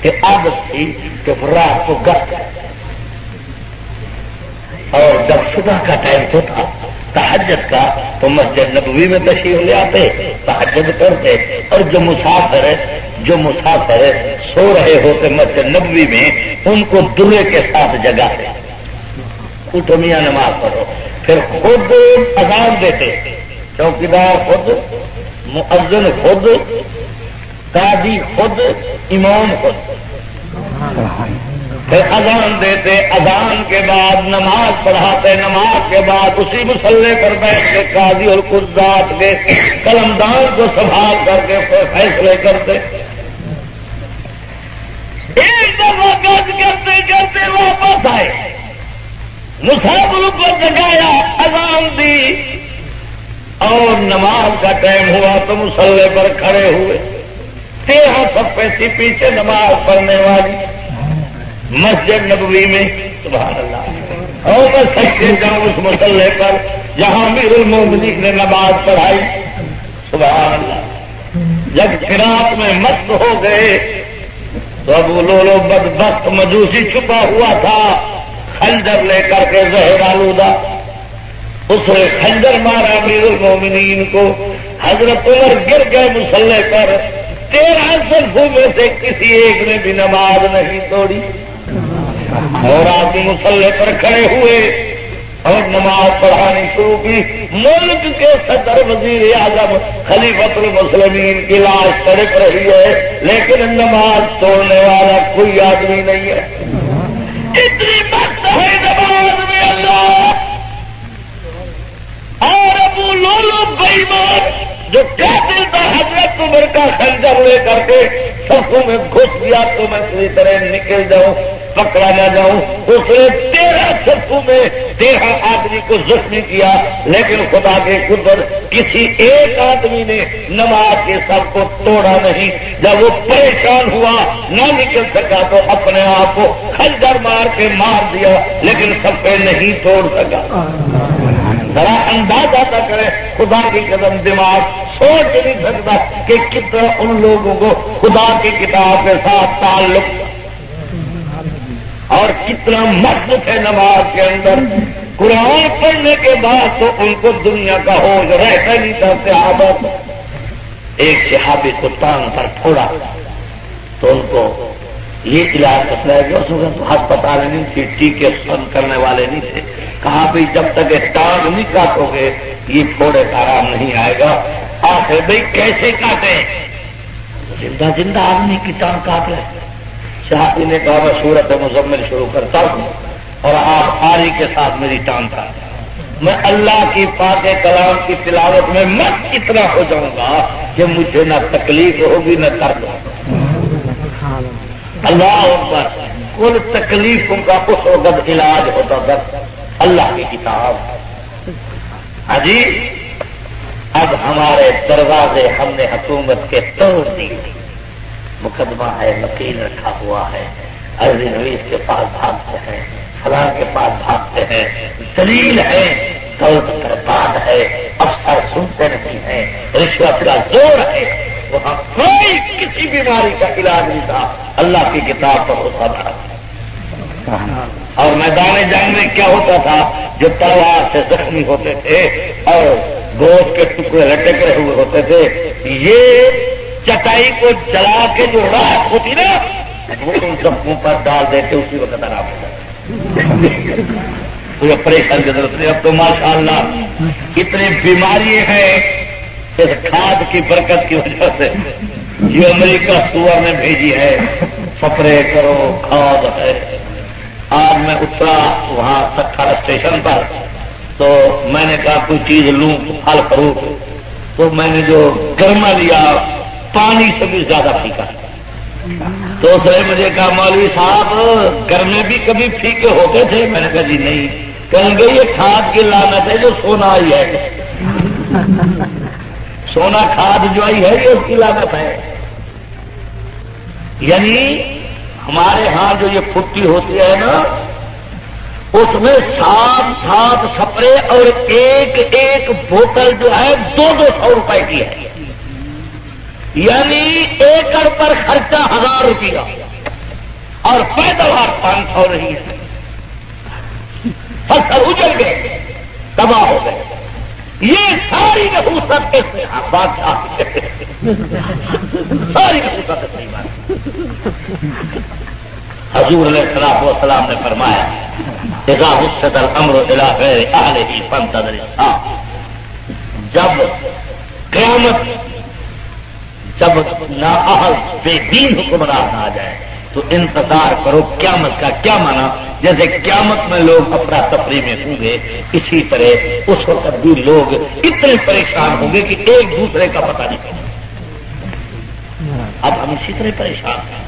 کہ عادت تھی کہ رات کو گشت، اور جب صبح کا ٹائم ہوتا تہجد کا تو مسجد نبوی میں تشریف لے آتے، تہجد کرتے، اور جو مسافر سو رہے ہوتے مسجد نبوی میں ان کو درے کے ساتھ جگاتے، اٹھو میاں نماز پڑھو، پھر خود اذان دیتے، چوکیدار خود، مؤذن خود، قاضی خود، امام خود، پھر اذان دیتے، اذان کے بعد نماز پڑھاتے، نماز کے بعد اسی مصلی پر بیٹھ کے قاضی اور قضات کے قلمدان کو سنبھال کر کے فیصلے کرتے۔ ایک دفعہ گشت کرتے کرتے واپس آئے، مسافر کو جگایا، اذان دی اور نماز کا ٹائم ہوا تو مصلی پر کھڑے ہوئے، 13 صفحے تھی پیچھے نماز پڑھنے والی مسجد نبوی میں، سبحان اللہ، اور میں سچے جاؤں اس مصلی پر جہاں امیر المومنین نے نماز پڑھائی، سبحان اللہ۔ جب قرات میں مست ہو گئے تو ابو لولو بدبخت مجوسی چھپا ہوا تھا، خنجر لے کر کے زہر آلودہ، اس نے خنجر مارا امیر المومنین کو. حضرت عمر گر گئے مسلح پر. 13 صفوں میں سے کسی ایک نے بھی نماز نہیں توڑی. اور آدمی مسلح پر کھڑے ہوئے اور نماز پڑھانی شروع کی. ملک کے صدر وزیر اعظم خلیفۃ المسلمین کی لاش تڑپ رہی ہے لیکن نماز توڑنے والا کوئی آدمی نہیں ہے. اتنی وقت ہے نماز میں اللہ. اور ابو لولو بے ایمان جو قاتل تھا حضرت عمر کا خنجر لے کر کے صفوں میں گھس دیا تو میں کسی طرح نکل جاؤں پکڑا نہ جاؤں. اس نے 13 صفوں میں 13 آدمی کو زخمی کیا لیکن خدا کے قدرت کسی ایک آدمی نے نماز کے سب کو توڑا نہیں. جب وہ پریشان ہوا نہ نکل سکا تو اپنے آپ کو خنجر مار کے مار دیا لیکن صفیں نہیں توڑ سکا. ذرا اندازہ نہ کرے خدا کی قدم دماغ سوچ نہیں سکتا کہ کتنا ان لوگوں کو خدا کی کتاب کے ساتھ تعلق اور کتنا مضبوط ہے نماز کے اندر. قرآن پڑھنے کے بعد تو ان کو دنیا کا ہوش رہتا نہیں تھا. صحابہ ایک صحابی کو ٹانگ پر پھوڑا تو ان کو یہ علاج بتلایا گیا. اس وقت ہسپتال نہیں تھی, ٹیکے بند کرنے والے نہیں تھے. کہا بھائی جب تک یہ ٹانگ نہیں کاٹو گے یہ پھوڑے کا آرام نہیں آئے گا. آخر بھائی کیسے کاٹے؟ زندہ زندہ آدمی کی ٹانگ کاٹ لے. صحابی نے کہا میں سورت مزمل شروع کرتا ہوں اور آپ آری کے ساتھ میری ٹانگ کاٹ. میں اللہ کی پاک کلام کی تلاوت میں مت اتنا ہو جاؤں گا کہ مجھے نہ تکلیف ہوگی نہ درد ہوگا. اللہ اکبر. کل تکلیفوں کا اس وقت علاج ہوتا تھا اللہ کی کتاب. حجی اب ہمارے دروازے ہم نے حکومت کے توڑ دیے. مقدمہ ہے, وکیل رکھا ہوا ہے, عرضی نویس کے پاس بھاگتے ہیں, فلاں کے پاس بھاگتے ہیں, دلیل ہے, دولت برباد ہے, افسر سنتے نہیں ہیں, رشوت کا زور ہے. وہاں کوئی کسی بیماری کا علاج نہیں تھا. اللہ کی کتاب پر ہوتا تھا. اور میدان جنگ میں کیا ہوتا تھا؟ جو تلوار سے زخمی ہوتے تھے اور گوشت کے ٹکڑے لٹک رہے ہوئے ہوتے تھے, یہ چٹائی کو جلا کے جو راکھ ہوتی نا وہ ان سب پر ڈال دیتے, اسی وقت آرام ہوتا. کوئی پریشان کی ضرورت نہیں. اب تو ماشاء اللہ اتنی بیماری ہیں اس کھاد کی برکت کی وجہ سے. یہ امریکہ سور نے بھیجی ہے, سپرے کرو, کھاد ہے. آج میں اترا وہاں سکھارا اسٹیشن پر تو میں نے کہا کوئی چیز لوں, پھل فروٹ. تو میں نے جو گرما لیا پانی سے بھی زیادہ پھیکا. تو اس نے مجھے کہا مولوی صاحب گرمے بھی کبھی پھیکے ہوتے تھے؟ میں نے کہا جی نہیں. کہیں گے یہ کھاد کی لعنت ہے جو سونا آئی ہے. سونا کھاد جو آئی ہے یہ اس کی لعنت ہے. یعنی ہمارے ہاں جو یہ پھٹی ہوتی ہے نا اس میں 7 سپرے اور ایک ایک بوتل جو ہے 200 روپے کی ہے. یعنی ایکڑ پر خرچہ 1000 روپیہ اور پیداوار 500 رہی ہے. فصل اجڑ گئے, تباہ ہو گئے. یہ ساری نحوست اس بادشاہ ساری نحوست صحیح بات. حضور علیہ الصلوۃ والسلام نے فرمایا اذا وسد الامر الى غیر اہلہ فانتظر الساعۃ. جب قیامت جب نااہل بے دین حکمران آ جائے تو انتظار کرو قیامت کا. کیا مانا؟ جیسے قیامت میں لوگ افراتفری میں ہوں گے اسی طرح اس وقت بھی لوگ اتنے پریشان ہوں گے کہ ایک دوسرے کا پتہ نہیں چلے. اب ہم اسی طرح پریشان ہیں.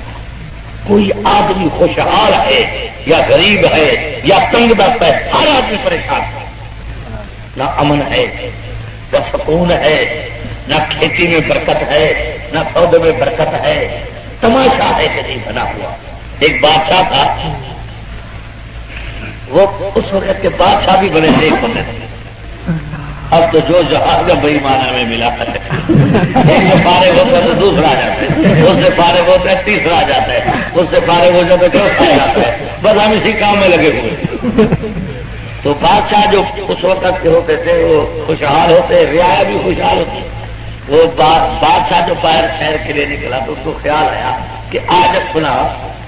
کوئی آدمی خوشحال ہے یا غریب ہے یا تنگ دست ہے, ہر آدمی پریشان ہے. نہ امن ہے نہ سکون ہے, نہ کھیتی میں برکت ہے نہ سودے میں برکت ہے. تماشا ہے کہ نہیں بنا ہوا. ایک بادشاہ تھا, وہ اس وقت کے بادشاہ بھی بڑے نیک ہوتے تھے. اب تو جو جہاز کا بے ایمانہ میں ملا کرتے اس سے فارغ ہوتا ہے تو دوسرا آ جاتا ہے, اس سے فارغ ہوتا ہے تیسرا آ جاتا ہے, اس سے فارغ ہو جاتا ہے چوتھا آ جاتا ہے. بس ہم اسی کام میں لگے ہوئے. تو بادشاہ جو اس وقت کے ہوتے تھے وہ خوشحال ہوتے، رعایا بھی خوشحال ہوتی. وہ بادشاہ جو باہر شہر کے لیے نکلا تو اس کو خیال آیا کہ آج اپنا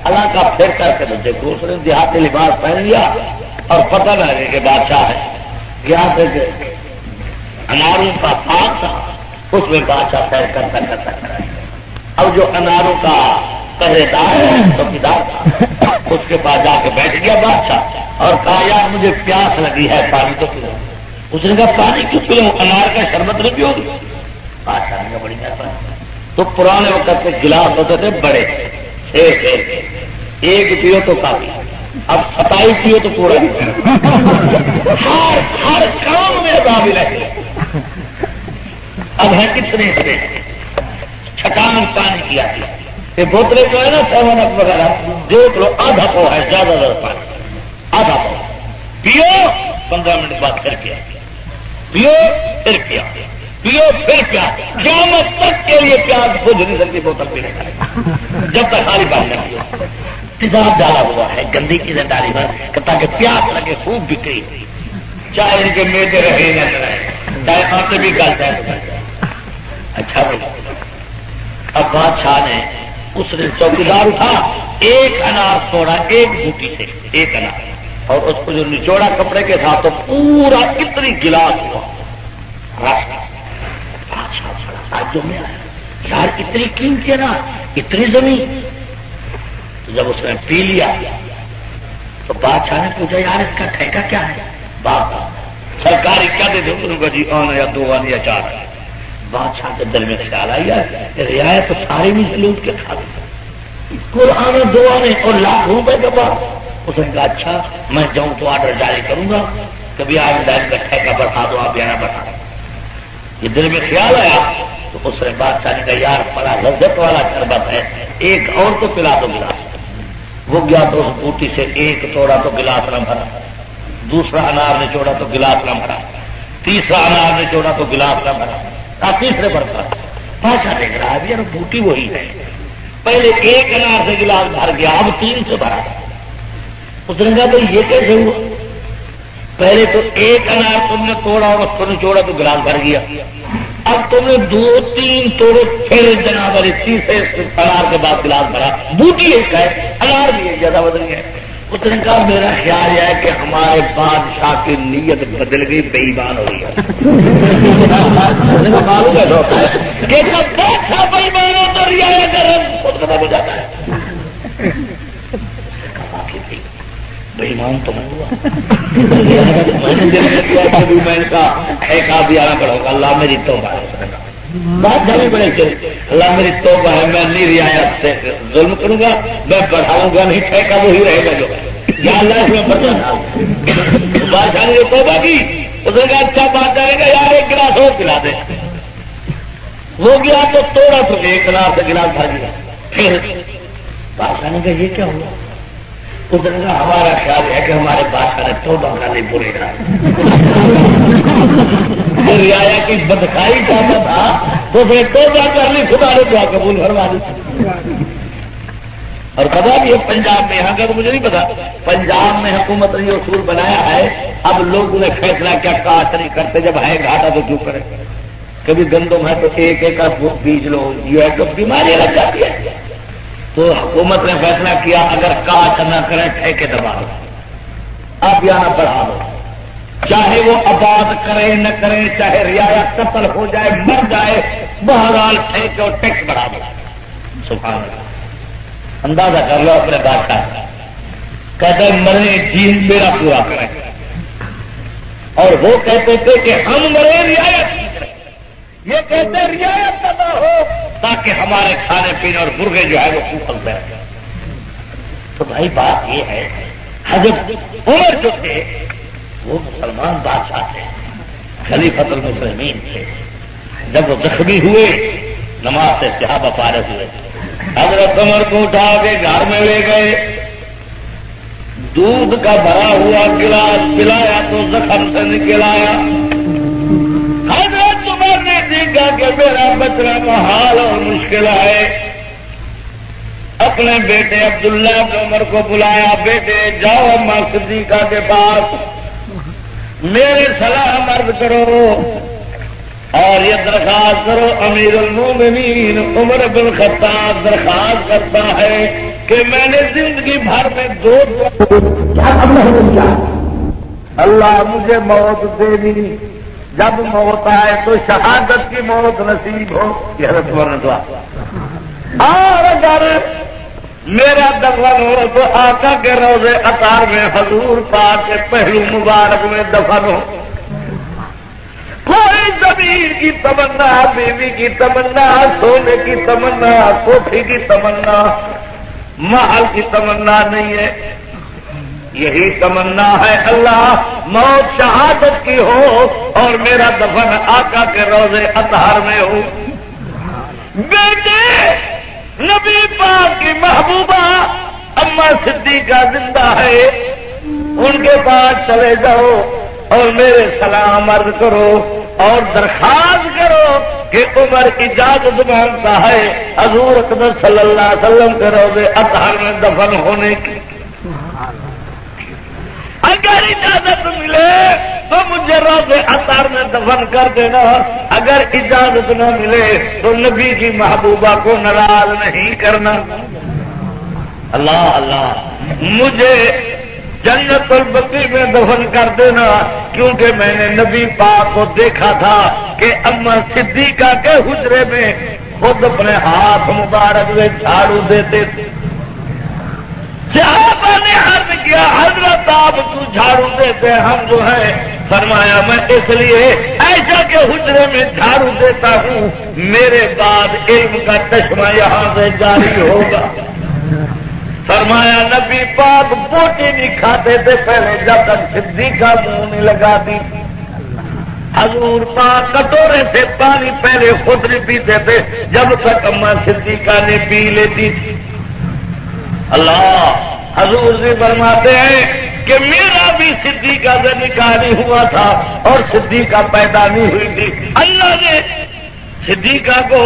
اللہ کا پھر کر کے دیکھو. اس نے دیہاتی لباس پہن لیا اور پتہ نہ لگے کہ بادشاہ ہے. یہاں سے اناروں کا پاک تھا، اس میں بادشاہ سیر کرتا کرتا. اب جو اناروں کا پہرے دار چوکیدار تھا اس کے پاس جا کے بیٹھ گیا بادشاہ اور کہا یار مجھے پیاس لگی ہے، پانی تو پلاؤ. اس نے کہا پانی کیوں پلاؤں، انار کا شربت نہیں پیو گی؟ بادشاہ نے بڑی مہربانی. تو پرانے وقت کے گلاس ہوتے تھے بڑے، ایک پیو تو کافی، اب 27 پیو تو پورا ہر کام میں قابل ہے. اب ہے کتنے سے چھٹان پانی کیا یہ بوتلیں جو ہے نا 7 اپ وغیرہ دیکھ لو، آدھا پو ہے زیادہ پانی، آدھا پو پیو، 15 منٹ بعد پھر پیا، پیو پھر پیا، پیو پھر پیا، قیامت تک کے لیے پیاس بجھ نہیں سکتی بوتل پینے کا جب تک خالی پانی نہ پیو. تیزاب ڈالا ہوا ہے، گندی چیزیں ڈالی ہوئی تاکہ پیاس لگے، خوب بکری، چاہے ان کے میدے رہے نہ رہے، چاہے آتے بھی گل جائے. اچھا اب بادشاہ نے اس نے چوکیدار اٹھا، ایک انار توڑا ایک بوٹی سے، ایک انار، اور اس کو جو نچوڑا کپڑے کے ساتھ تو پورا کتنی گلاس ہوا. جو میں یار اتنی قیمتی ہے نا، اتنی زمین. تو جب اس نے پی لیا تو بادشاہ نے پوچھا یار اس کا ٹھیکہ کیا ہے؟ باپ سرکاری کیا دے دوں گا جی، آنا یا 2 آنے یا 4. بادشاہ کے دل میں خیال آئی یار رعایت تو سارے بھی لوٹ کے کھا گئے، قرآن 2 آنے اور لاکھ روپے کے بعد. اس نے کہا اچھا میں جاؤں تو آرڈر جاری کروں گا، کبھی آج ڈائل کا ٹھیکہ بڑھا دو، آپ یہاں بڑھا. یہ دل میں خیال آیا تو اس نے بادشاہ نے کہا یار بڑا لذت والا شربت ہے، ایک اور تو پلا دو گلاس. وہ گیا تو اس بوٹی سے ایک توڑا تو گلاس نہ بھرا، دوسرا انار نے چھوڑا تو گلاس نہ بھرا، تیسرا انار نے چھوڑا تو گلاس نہ بھرا، تیسرے برتا. بادشاہ دیکھ رہا ہے یار بوٹی وہی ہے، پہلے ایک انار سے گلاس بھر گیا، اب 3 سے بھرا. اس نے کہا بھائی یہ کیسے ہوا؟ پہلے تو ایک انار تم نے توڑا اور اس کو نے چھوڑا تو گلاس بھر گیا، اب تم نے 2-3 توڑے پھر جناب علی تیسرے انار کے بعد گلاس بھرا. بوٹی ایک ہے، انار بھی ایک، زیادہ بدل گیا. اس نے کہا میرا خیال یہ ہے کہ ہمارے بادشاہ کی نیت بدل گئی، بے ایمان ہو گئی ہے. معلوم ہے کہ جب بادشاہ بے ایمان ہو تو رعایت کا رنگ خود ختم ہو جاتا ہے. بےمان تو میں ہوا، میں نے کہا ایک آپ بھی آنا پڑا ہوگا. اللہ میری توبہ ہے، بات جانے پڑے چلے، اللہ میری توبہ ہے، میں نہیں رعایت سے ظلم کروں گا، میں بڑھاؤں گا نہیں، ٹھیکہ وہی رہے گا جو یا اللہ میں بڑھا. بادشاہ نے جو توبہ کی اس نے کہا اچھا بات جانے گا یار ایک گلاس اور پلا دے. وہ گیا تو توڑا تو ایک گلاس سے گلاس بھر گیا. پھر بادشاہ نے کہا یہ کیا ہوا؟ اس نے کہا ہمارا خیال ہے کہ ہمارے بادشاہ نے توبہ کرنے پورے کرا. رعایا کی بدکائی چاہتا تھا تو پھر توبہ کر لی، خدا نے دعا قبول فرما دی. اور پتا بھی ہے پنجاب میں، یہاں کا تو مجھے نہیں پتا، پنجاب میں حکومت نے یہ اصول بنایا ہے اب لوگوں نے فیصلہ کیا کاٹ نہیں کرتے، جب ہے گھاٹا تو کیوں کرے. کبھی گندم ہے تو ایک ایک بیج لو، یہ ہے تو بیماری لگ جاتی ہے. تو حکومت نے فیصلہ کیا اگر کاٹ نہ کریں ٹھیکے دبا دو، اب یا نہ بڑھا دو، چاہے وہ آباد کرے نہ کرے، چاہے رعایت قتل ہو جائے مر جائے، بہرحال ٹھیکے اور ٹیکس بڑھا دو. سبحان اللہ. اندازہ کر لو اپنے بادشاہ کا، کہتے مرے جین میرا پورا کریں، اور وہ کہتے تھے کہ ہم مرے رعایت کریں. یہ کہتے رعایت نہ ہو تاکہ ہمارے کھانے پینے اور مرغے جو ہے وہ خوب ہیں. تو بھائی بات یہ ہے حضرت عمر جو تھے وہ مسلمان بادشاہ تھے، خلیفۃ المسلمین تھے. جب وہ زخمی ہوئے نماز سے صحابہ فارغ ہوئے، حضرت عمر کو اٹھا کے گھر میں لے گئے، دودھ کا بھرا ہوا گلاس پلایا تو زخم سے نکل آیا. حضرت عمر نے دیکھا کہ میرا بچنا محال اور مشکل ہے، اپنے بیٹے عبداللہ بن عمر کو بلایا، بیٹے جاؤ اماں صدیقہ کے پاس، میرے سلام عرض کرو اور یہ درخواست کرو، امیر المومنین عمر بن خطاب درخواست کرتا ہے کہ میں نے زندگی بھر میں دو اللہ مجھے موت دے دی، جب موت آئے تو شہادت کی موت نصیب ہو، یہ حضرت عمر نے دعا، اور اگر میرا دفن ہو تو آقا کے روضے اطہار میں حضور پاک کے پہلو مبارک میں دفن ہو۔ کوئی زمین کی تمنا، بیوی کی تمنا، سونے کی تمنا، کوٹھی کی تمنا، محل کی تمنا نہیں ہے، یہی تمنا ہے اللہ موت شہادت کی ہو اور میرا دفن آقا کے روضے اطہار میں ہو۔ بیٹے نبی پاک کی محبوبہ اما صدیقہ زندہ ہے، ان کے پاس چلے جاؤ اور میرے سلام عرض کرو اور درخواست کرو کہ عمر اجازت مانگتا ہے حضور اکبر صلی اللہ علیہ وسلم کے روضے اطہار میں دفن ہونے کی۔ اگر اجازت ملے تو مجھے روضے اطہار میں دفن کر دینا، اگر اجازت نہ ملے تو نبی کی محبوبہ کو ناراض نہیں کرنا۔ اللہ اللہ مجھے جنت البقیع میں دفن کر دینا، کیونکہ میں نے نبی پاک کو دیکھا تھا کہ اما صدیقہ کے حجرے میں خود اپنے ہاتھ مبارک میں جھاڑو دیتے تھے۔ صحابہ نے عرض کیا حضرت آپ تو جھاڑو دیتے ہم جو ہے، فرمایا میں اس لیے ایسا کے حجرے میں جھاڑو دیتا ہوں میرے بعد علم کا چشمہ یہاں سے جاری ہوگا۔ فرمایا نبی پاک بوٹی نہیں کھاتے تھے پہلے جب تک صدیقہ منہ نہیں لگاتی، حضور پاک کٹورے سے پانی پہلے خود نہیں پیتے تھے جب تک اما صدیقہ نے پی لیتی تھی۔ اللہ حضور سے فرماتے ہیں کہ میرا بھی صدیقہ سے نکاح نہیں ہوا تھا اور صدیقہ پیدا نہیں ہوئی تھی، اللہ نے صدیقہ کو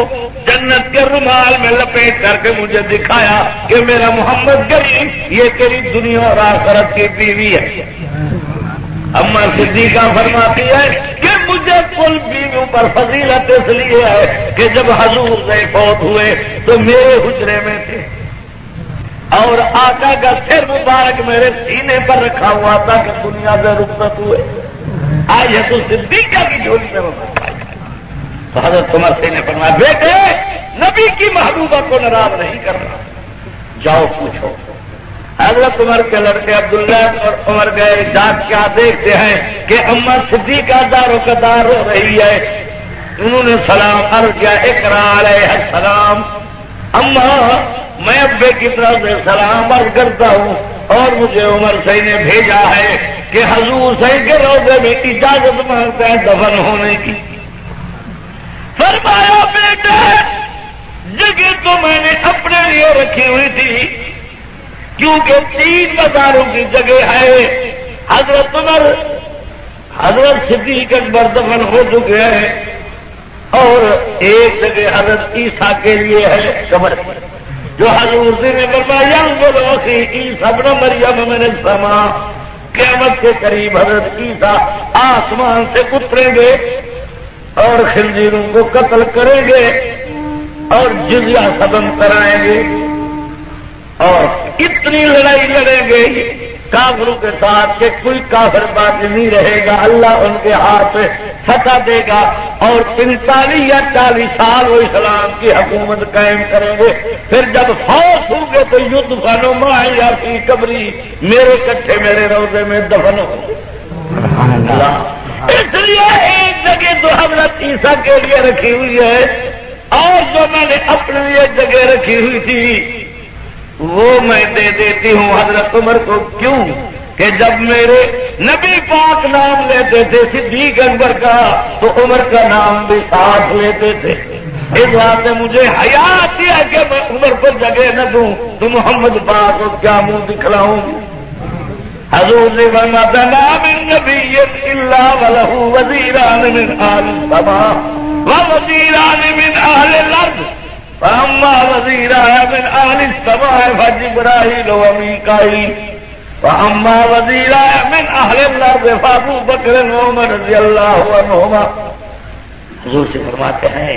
جنت کے رومال میں لپیٹ کر کے مجھے دکھایا کہ میرا محمد کریم یہ تیری دنیا اور آخرت کی بیوی ہے۔ اما صدیقہ فرماتی ہے کہ مجھے کل بیویوں پر فضیلت اس لیے ہے کہ جب حضور سے فوت ہوئے تو میرے حجرے میں تھے اور آقا کا سر مبارک میرے سینے پر رکھا ہوا تھا کہ دنیا سے رخصت ہوئے، آج ہے تو صدیقہ کی جھولی میں تو حضرت عمر سے نے فرمایا بیٹے نبی کی محبوبہ کو ناراض نہیں کرنا، جاؤ پوچھو۔ حضرت عمر کے لڑکے عبداللہ اور عمر گئے، جات کیا دیکھتے ہیں کہ اما صدیقہ دار و قدار ہو رہی ہے، انہوں نے سلام عرض کیا، اقرا علیہ السلام، اما میں ابے کی طرف سے سلام عرض کرتا ہوں اور مجھے عمر صحیح نے بھیجا ہے کہ حضور صحیح کے روضے میں اجازت مانگتے ہیں دفن ہونے کی۔ فرمایا بیٹے جگہ تو میں نے اپنے لیے رکھی ہوئی تھی کیونکہ 3 مزاروں کی جگہ ہے، حضرت عمر حضرت صدیق اکبر دفن ہو چکے ہیں اور ایک جگہ حضرت عیسیٰ کے لیے ہے قبر جو حضور سے نے فرمایا بولو سی عیسیٰ ابن مریم من السماء، قیامت کے قریب حضرت عیسیٰ آسمان سے اتریں گے اور خنزیروں کو قتل کریں گے اور جزیہ ختم کرائیں گے اور اتنی لڑائی لڑیں گے کافروں کے ساتھ کہ کوئی کافر باقی نہیں رہے گا، اللہ ان کے ہاتھ فتح دے گا اور 45 یا 40 سال وہ اسلام کی حکومت قائم کریں گے۔ پھر جب فوت ہوں گے تو یدھ فنو ماں یا فی قبری، میرے کٹھے میرے روضے میں دفن ہوں گے۔ اس لیے ایک جگہ تو حضرت عیسیٰ کے لیے رکھی ہوئی ہے اور جو میں نے اپنے لیے جگہ رکھی ہوئی تھی وہ میں دے دیتی ہوں حضرت عمر کو۔ کیوں کہ جب میرے نبی پاک نام لیتے تھے صدیق اکبر کا تو عمر کا نام بھی ساتھ لیتے تھے، اس بات سے مجھے حیا آتی ہے کہ میں عمر کو جگہ نہ دوں تو محمد پاک کو کیا منہ دکھلاؤں گی۔ حضور نے فرمایا ما من نبی الا وله وزیران من اہل السماء ووزیران من اہل الارض فاما وزیران من اہل السماء فجبرائیل ومیکائیل فَأَمَّا وَزِيرَانِ مِنْ أَهْلِ الْأَرْضِ فَأَبُو بَكْرٍ وَعُمَرُ رضی اللہ عنہما. حضور سے فرماتے ہیں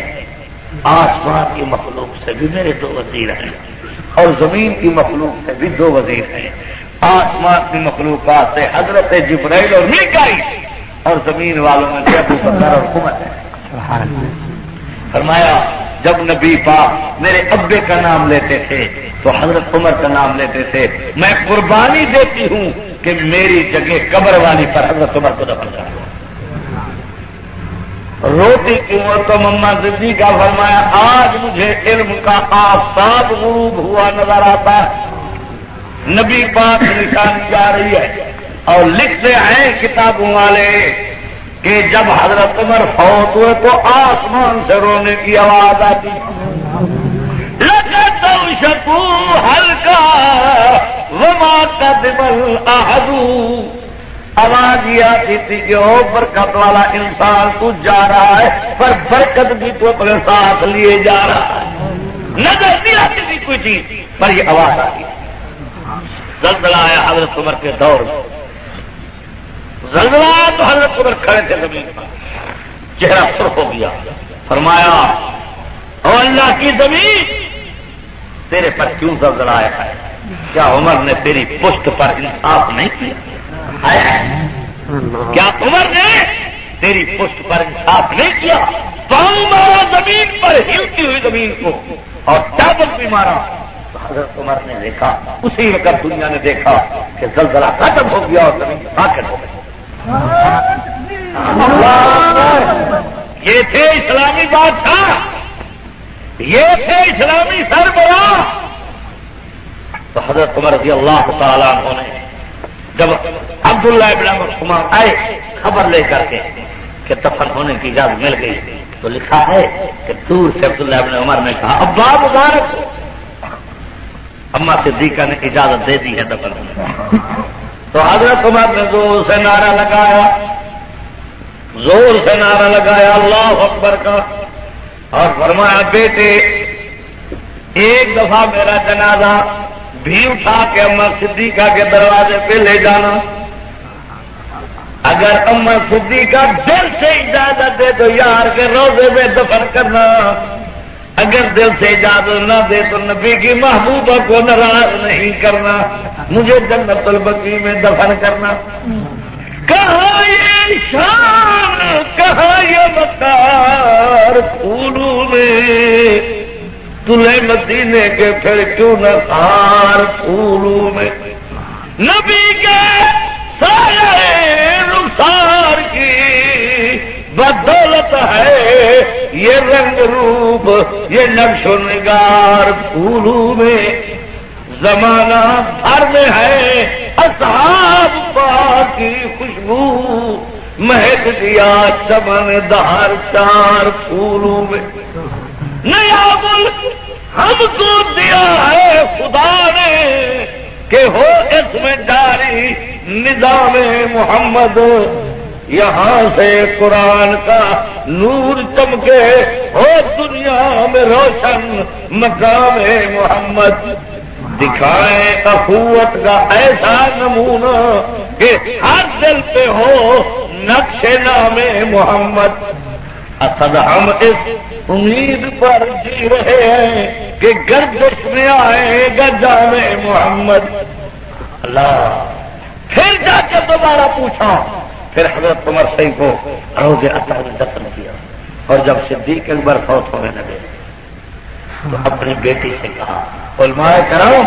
آسمان کی مخلوق سے بھی میرے 2 وزیر ہیں اور زمین کی مخلوق سے بھی 2 وزیر ہیں. آسمان کی مخلوقات سے حضرت جبرائیل اور میکائیل اور زمین والوں میں سے ابو بکر اور عمر ہے. فرمایا جب نبی پاک میرے ابے کا نام لیتے تھے تو حضرت عمر کا نام لیتے تھے. میں قربانی دیتی ہوں کہ میری جگہ قبر والی پر حضرت عمر کو دفن کر دو. روٹی کی تو مما زدی کا فرمایا آج مجھے علم کا آفتاب غروب ہوا نظر آتا ہے. نبی پاک نشانی جا رہی ہے اور لکھتے ہیں کتابوں والے کہ جب حضرت عمر فوت ہوئے تو آسمان سے رونے کی آواز آتی. لَقَدْ تَوْشَكُوا حَلْقَا وَمَا قَدِمَ الْأَحَدُ. آواز یہ آتی تھی کہ او برکت والا انسان تو جا رہا ہے پر برکت بھی تو اپنے ساتھ لیے جا رہا ہے. نظر نہیں آتی تھی کوئی چیز پر یہ آواز آتی. زلزلہ آیا حضرت عمر کے دور میں. زلزلہ تو حضرت عمر کھڑے تھے زمین پر, چہرہ سرخ ہو گیا. فرمایا او اللہ کی زمین تیرے پر کیوں زلزلہ آیا ہے؟ کیا عمر نے تیری پشت پر انصاف نہیں کیا؟ کیا عمر نے تیری پشت پر انصاف نہیں کیا؟ پاؤں مارا زمین پر ہلتی ہوئی زمین کو اور ٹابل بھی مارا. حضرت عمر نے دیکھا, اسی وقت دنیا نے دیکھا کہ زلزلہ ختم ہو گیا اور زمین ساکن ہو گئی. یہ تھے اسلامی بادشاہ, یہ تھے اسلامی سربراہ. تو حضرت عمر رضی اللہ تعالیٰ عنہ نے جب عبداللہ ابن عمر عثمان آئے خبر لے کر کے کہ دفن ہونے کی اجازت مل گئی تو لکھا ہے کہ دور سے عبداللہ ابن عمر نے کہا ابا مبارک. اما صدیقہ نے اجازت دے دی ہے دفن ہونے. تو حضرت عمر نے زور سے نعرہ لگایا, زور سے نعرہ لگایا اللہ اکبر کا, اور فرمایا بیٹے ایک دفعہ میرا جنازہ بھی اٹھا کے اما صدیقہ کے دروازے پہ لے جانا. اگر اما صدیقہ دل سے اجازت دے تو یار کے روزے میں دفن کرنا, اگر دل سے اجازت نہ دے تو نبی کی محبوبہ کو ناراض نہیں کرنا, مجھے جنت البقیع میں دفن کرنا. کہاں یہ شان کہاں یہ وقار پھولوں میں, تلے مدینے کے پھر کیوں نہ خار پھولوں میں. نبی کے سارے رخسار کی بدولت ہے یہ رنگ روپ یہ نقش و نگار پھولوں میں. زمانہ بھر میں ہے اصحاب پاک کی خوشبو, مہک دیا چمن دہر چار پھولوں میں. نیا ملک ہم کو دیا ہے خدا نے کہ ہو اس میں جاری نظام محمد. یہاں سے قرآن کا نور چمکے ہو دنیا میں روشن مقام محمد. دکھائیں اخوت کا ایسا نمونہ کہ ہر دل پہ ہو نقش نام محمد. اصل ہم اس امید پر جی رہے ہیں کہ گردش میں آئے گا جام محمد. اللہ پھر جا کے دوبارہ پوچھا, پھر حضرت عمر صحیح کو روز اطہر میں دفن کیا. اور جب صدیق اکبر فوت ہونے لگے تو اپنی بیٹی سے کہا, علماء کرام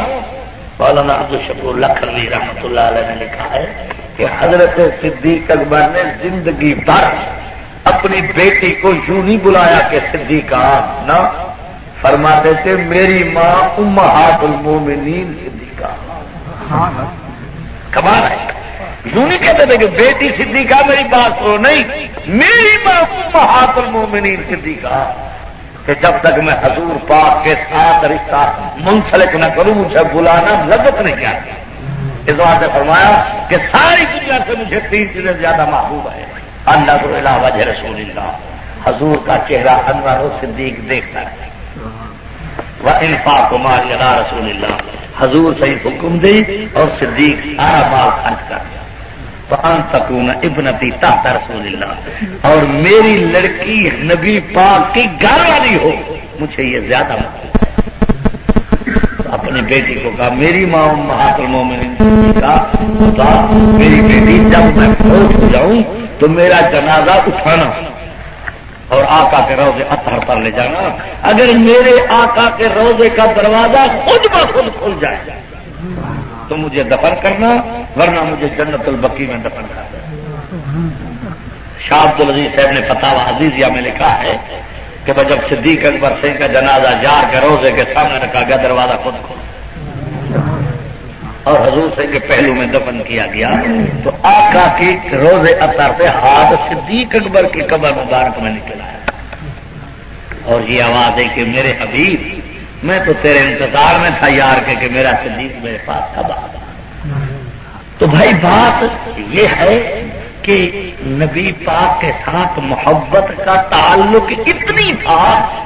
مولانا عبدالشکور لکھنوی رحمۃ اللہ علیہ نے لکھا ہے کہ حضرت صدیق اکبر نے زندگی بھر اپنی بیٹی کو یوں نہیں بلایا کہ صدیقہ نہ, فرماتے تھے میری ماں امہات المومنین صدیقہ. کمال ہے, یوں نہیں کہتے تھے کہ بیٹی صدیقہ میری بات سنو, نہیں میری ماں امہات المومنین صدیقہ. کہ جب تک میں حضور پاک کے ساتھ رشتہ منسلک نہ کروں مجھے بلانا لذت نہیں آتی. اس بات نے فرمایا کہ ساری دنیا سے مجھے 3 چیزیں زیادہ محبوب ہے. اللہ الی وجہ رسول اللہ, حضور کا چہرہ انور و صدیق دیکھتا ہے. وانفاق مال علی رسول اللہ, حضور سے حکم دی اور صدیق سارا مال خرچ کر دیا. فان تکون ابنتی تحت رسول اللہ، اور میری لڑکی نبی پاک کی گھر والی ہو، مجھے یہ زیادہ اپنی بیٹی کو کہا، میری ماں امہات المومنین کا میری بیٹی جب میں فوت ہو جاؤں تو میرا جنازہ اٹھانا اور آقا کے روضے اطہر پر لے جانا. اگر میرے آقا کے روضے کا دروازہ خود بخود کھل جائے تو مجھے دفن کرنا، ورنہ مجھے جنت البقیع میں دفن کرنا. شاہ عبد العزیز صاحب نے فتاوی عزیزیہ میں لکھا ہے کہ جب صدیق اکبر سنگھ کا جنازہ یار کے روضے کے سامنے رکھا گیا، دروازہ خود کھلا اور حضور سنگھ کے پہلو میں دفن کیا گیا، تو آقا کی روضے اطہر سے ہاتھ صدیق اکبر کی قبر مبارک میں نکلا ہے. اور یہ آواز ہے کہ میرے حبیب، میں تو تیرے انتظار میں تھا یار کہ میرا صدیق میرے پاس کب آ. تو بھائی بات یہ ہے کہ نبی پاک کے ساتھ محبت کا تعلق اتنی تھا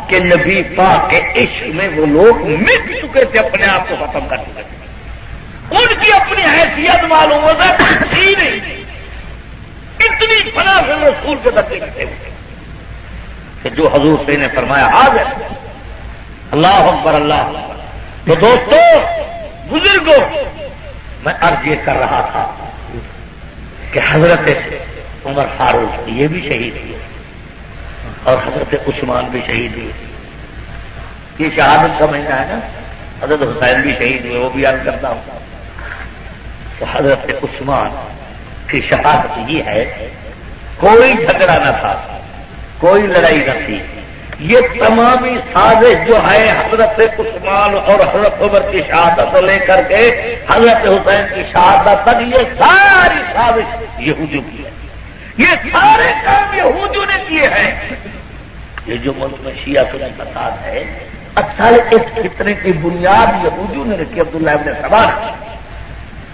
کہ نبی پاک کے عشق میں وہ لوگ مٹ چکے تھے، اپنے آپ کو ختم کر چکے تھے. ان کی اپنی حیثیت معلوم ہوتا تھی نہیں، اتنی فنا سے رسول کے دکے رکھتے ہوئے کہ جو حضور سے نے فرمایا حاضر. اللہ اکبر اللہ اکبر. تو دوستو بزرگوں، میں عرض یہ کر رہا تھا کہ حضرت عمر فاروق یہ بھی شہید ہوئے اور حضرت عثمان بھی شہید ہوئے. یہ شہادت کا مہینہ ہے نا. حضرت حسین بھی شہید ہوئے، وہ بھی عرض کرتا ہوں. تو حضرت عثمان کی شہادت یہ ہے، کوئی جھگڑا نہ تھا، کوئی لڑائی نہ تھی. یہ تمامی سازش جو ہے حضرت عثمان اور حضرت عمر کی شہادت کو لے کر کے حضرت حسین کی شہادت تک، یہ ساری سازش یہودیوں کی ہے. یہ سارے کام یہودیوں نے کیے ہیں. یہ جو ملک میں شیعہ سنی فساد ہے، اصل اس فتنے کی بنیاد یہودیوں نے رکھی. عبداللہ ابن سبا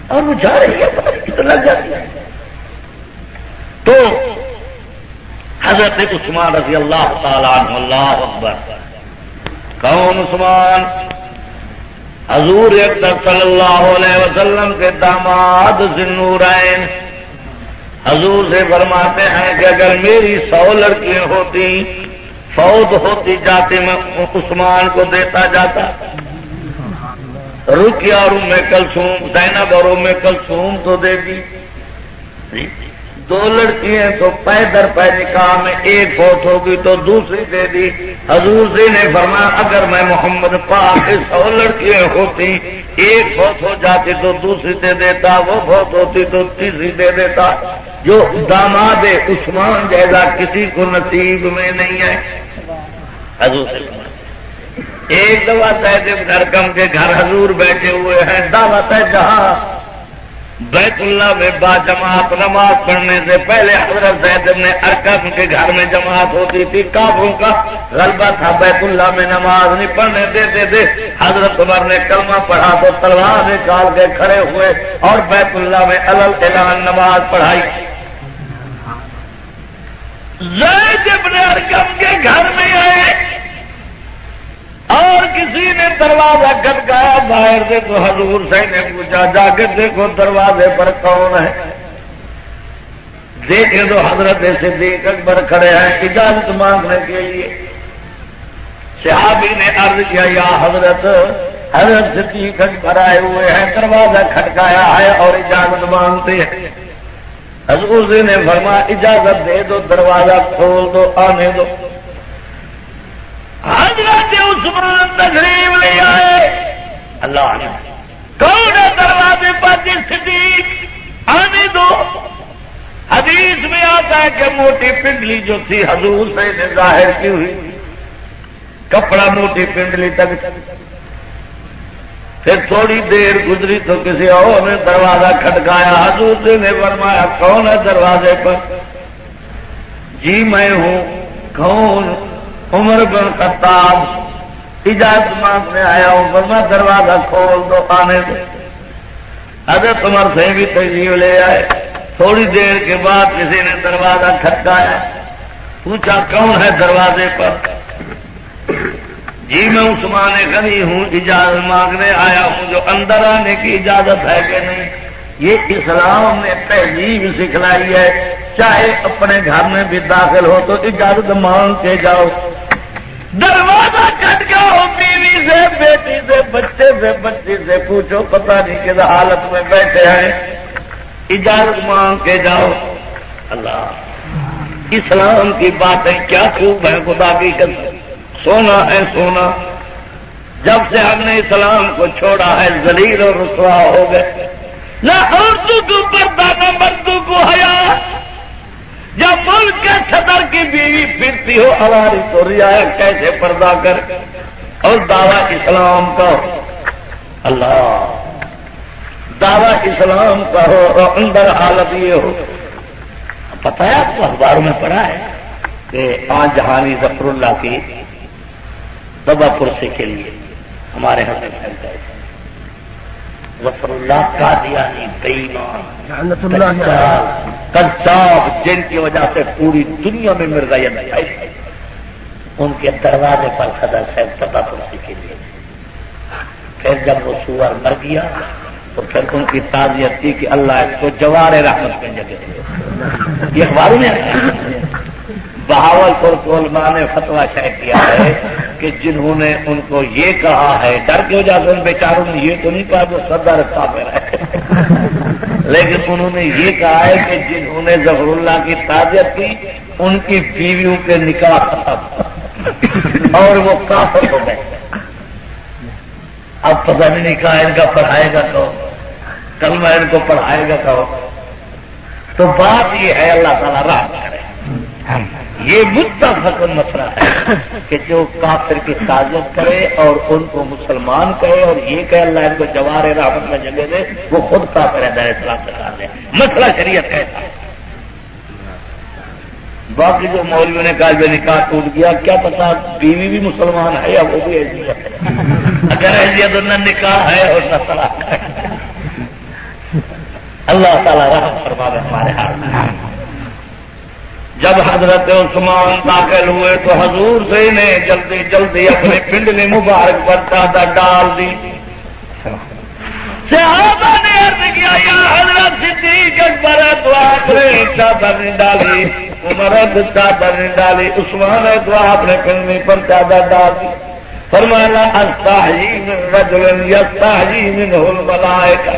اور وہ جا رہی ہے، پتہ نہیں کتنا لگ جاتی ہے. تو حضرت عثمان رضی اللہ تعالیٰ عنہ، اللہ اکبر. کون عثمان؟ حضور اکرم صلی اللہ علیہ وسلم کے داماد ذی النورین. حضور سے فرماتے ہیں کہ اگر میری 100 لڑکیاں ہوتی، فوت ہوتی جاتی، میں عثمان کو دیتا جاتا. رقیہ اور ام کلثوم، زینب اور ام کلثوم تو دے دی. 2 لڑکیاں تو پے در پے نکاح میں، ایک فوت ہوگی تو دوسری دے دی. حضور سے نے فرمایا اگر میں محمد پاک کی 100 لڑکیاں ہوتی، ایک فوت ہو جاتی تو دوسری دے دیتا، وہ فوت ہوتی تو تیسری دے دیتا. جو داماد عثمان جیسا کسی کو نصیب میں نہیں ہے. حضور سے ایک دفعہ زید بن ارقم کے گھر حضور بیٹھے ہوئے ہیں، دعوت ہے جہاں بیت اللہ میں با جماعت نماز پڑھنے سے پہلے حضرت زید بن ارقم کے گھر میں جماعت ہوتی تھی. کافروں کا غلبہ تھا، بیت اللہ میں نماز نہیں پڑھنے دیتے تھے. حضرت عمر نے کلمہ پڑھا تو تلوار نکال کے کھڑے ہوئے اور بیت اللہ میں علل اعلان نماز پڑھائی. زید بن ارقم کے گھر میں آئے اور کسی نے دروازہ کھٹکایا باہر سے، تو حضور سے نے پوچھا جا کے دیکھو دروازے پر کون ہے. دیکھیں تو حضرت صدیق اکبر کھڑے ہیں اجازت مانگنے کے لیے. صحابی نے عرض کیا یا حضرت صدیق اکبر آئے ہوئے ہیں، دروازہ کھٹکایا ہے اور اجازت مانگتے ہیں. حضور سے نے فرمایا اجازت دے دو، دروازہ کھول دو، آنے دو. حضرت عثمان تشریف لے آئے. اللہ نے کون ہے دروازے پر؟ صدیق، آنے دو. حدیث میں آتا ہے کہ موٹی پنڈلی جو تھی حضور سے نے ظاہر کی ہوئی، کپڑا موٹی پنڈلی تک. پھر تھوڑی دیر گزری تو کسی اور نے دروازہ کھٹکایا. حضور سے نے فرمایا کون ہے دروازے پر؟ جی میں ہوں. کون؟ عمر بن خطاب. اجازت مانگنے آیا ہوں. فرمایا دروازہ کھول دو، آنے دو. حضرت عمر سے بھی تشریف لے آئے. تھوڑی دیر کے بعد کسی نے دروازہ کھٹکایا. پوچھا کون ہے دروازے پر؟ جی میں عثمان غنی ہوں، اجازت مانگنے آیا ہوں، جو اندر آنے کی اجازت ہے کہ نہیں؟ یہ اسلام نے تہذیب سکھلائی ہے، چاہے اپنے گھر میں بھی داخل ہو تو اجازت مانگ کے جاؤ، دروازہ کٹ جاؤ، بیوی سے، بیٹی سے، بچے سے، بچی سے پوچھو پتہ نہیں کس حالت میں بیٹھے ہیں، اجازت مانگ کے جاؤ۔ اللہ، اسلام کی باتیں کیا خوب ہے، خدا کی قسم، سونا ہے سونا۔ جب سے ہم نے اسلام کو چھوڑا ہے ذلیل اور رسوا ہو گئے، نہ عورتوں کو پردہ نہ مردوں کو حیا۔ جب ملک کے صدر کی بیوی پھرتی ہو ہماری تو رعایت کیسے پردہ کر، اور دعویٰ اسلام کا، اللہ، دعویٰ اسلام کا ہو اور اندر حالت یہ ہو۔ پتہ ہے آپ کو اخباروں میں پڑھا ہے کہ آج جہانی ظفر اللہ کی دبا پرسی کے لیے ہمارے ہاں سے پھیل گئے، ظفر اللہ قادیانی بے ایمان قذاب، جن کی وجہ سے پوری دنیا میں مرغیت آئی، ان کے دروازے پر صدر صاحب دبا پرسی کے لیے۔ پھر جب وہ سور مر گیا تو پھر ان کی تعزیت کی کہ اللہ اس کو جوار رحمت میں جگہ دے۔ یہ اخباروں میں بہاولپور کو علماء نے فتویٰ شائع کیا ہے کہ جنہوں نے ان کو یہ کہا ہے، ڈر کی وجہ سے ان بیچاروں نے یہ تو نہیں کہا جو صدر کافر ہے، لیکن انہوں نے یہ کہا ہے کہ جنہوں نے ظفر اللہ کی تعزیت کی ان کی بیویوں کے نکاح ختم اور وہ کافر ہو گئے۔ اب پتہ نہیں کہا ان کا پڑھائے گا تو کلمہ ان کو پڑھائے گا تو بات یہ ہے، اللہ تعالیٰ رحم کرے۔ یہ متفق مسئلہ ہے کہ جو کافر کی تعزیت کرے اور ان کو مسلمان کہے اور یہ کہ اللہ ان کو جوار رحمت میں جگہ دے، وہ خود کافر ہے، در اسلام سے کہا دے۔ مسئلہ شریعت کہتا ہے۔ باقی جو مولویوں نے کہا جو نکاح ٹوٹ گیا، کیا پتا بیوی بھی مسلمان ہے یا وہ بھی حیثیت ہے، اگر حیثیت نہ نکاح ہے اور نہ طلاق ہے۔ اللہ تعالیٰ رحم فرمائے ہمارے ہاتھ میں۔ جب حضرت عثمان داخل ہوئے تو حضور سے انہیں جلدی جلدی اپنے پنڈلی مبارک پر چادر ڈال دی۔ صحابہ نے عرض کیا یا حضرت صدیق اکبر ہے تو آپ نے چادر نہیں ڈالی، عمر ہے چادر نہیں ڈالی، عثمان ہے تو آپ نے پنڈلی پر چادر ڈال دی۔ فرمایا استحیی من رجل یستحیی منہ الملائکہ،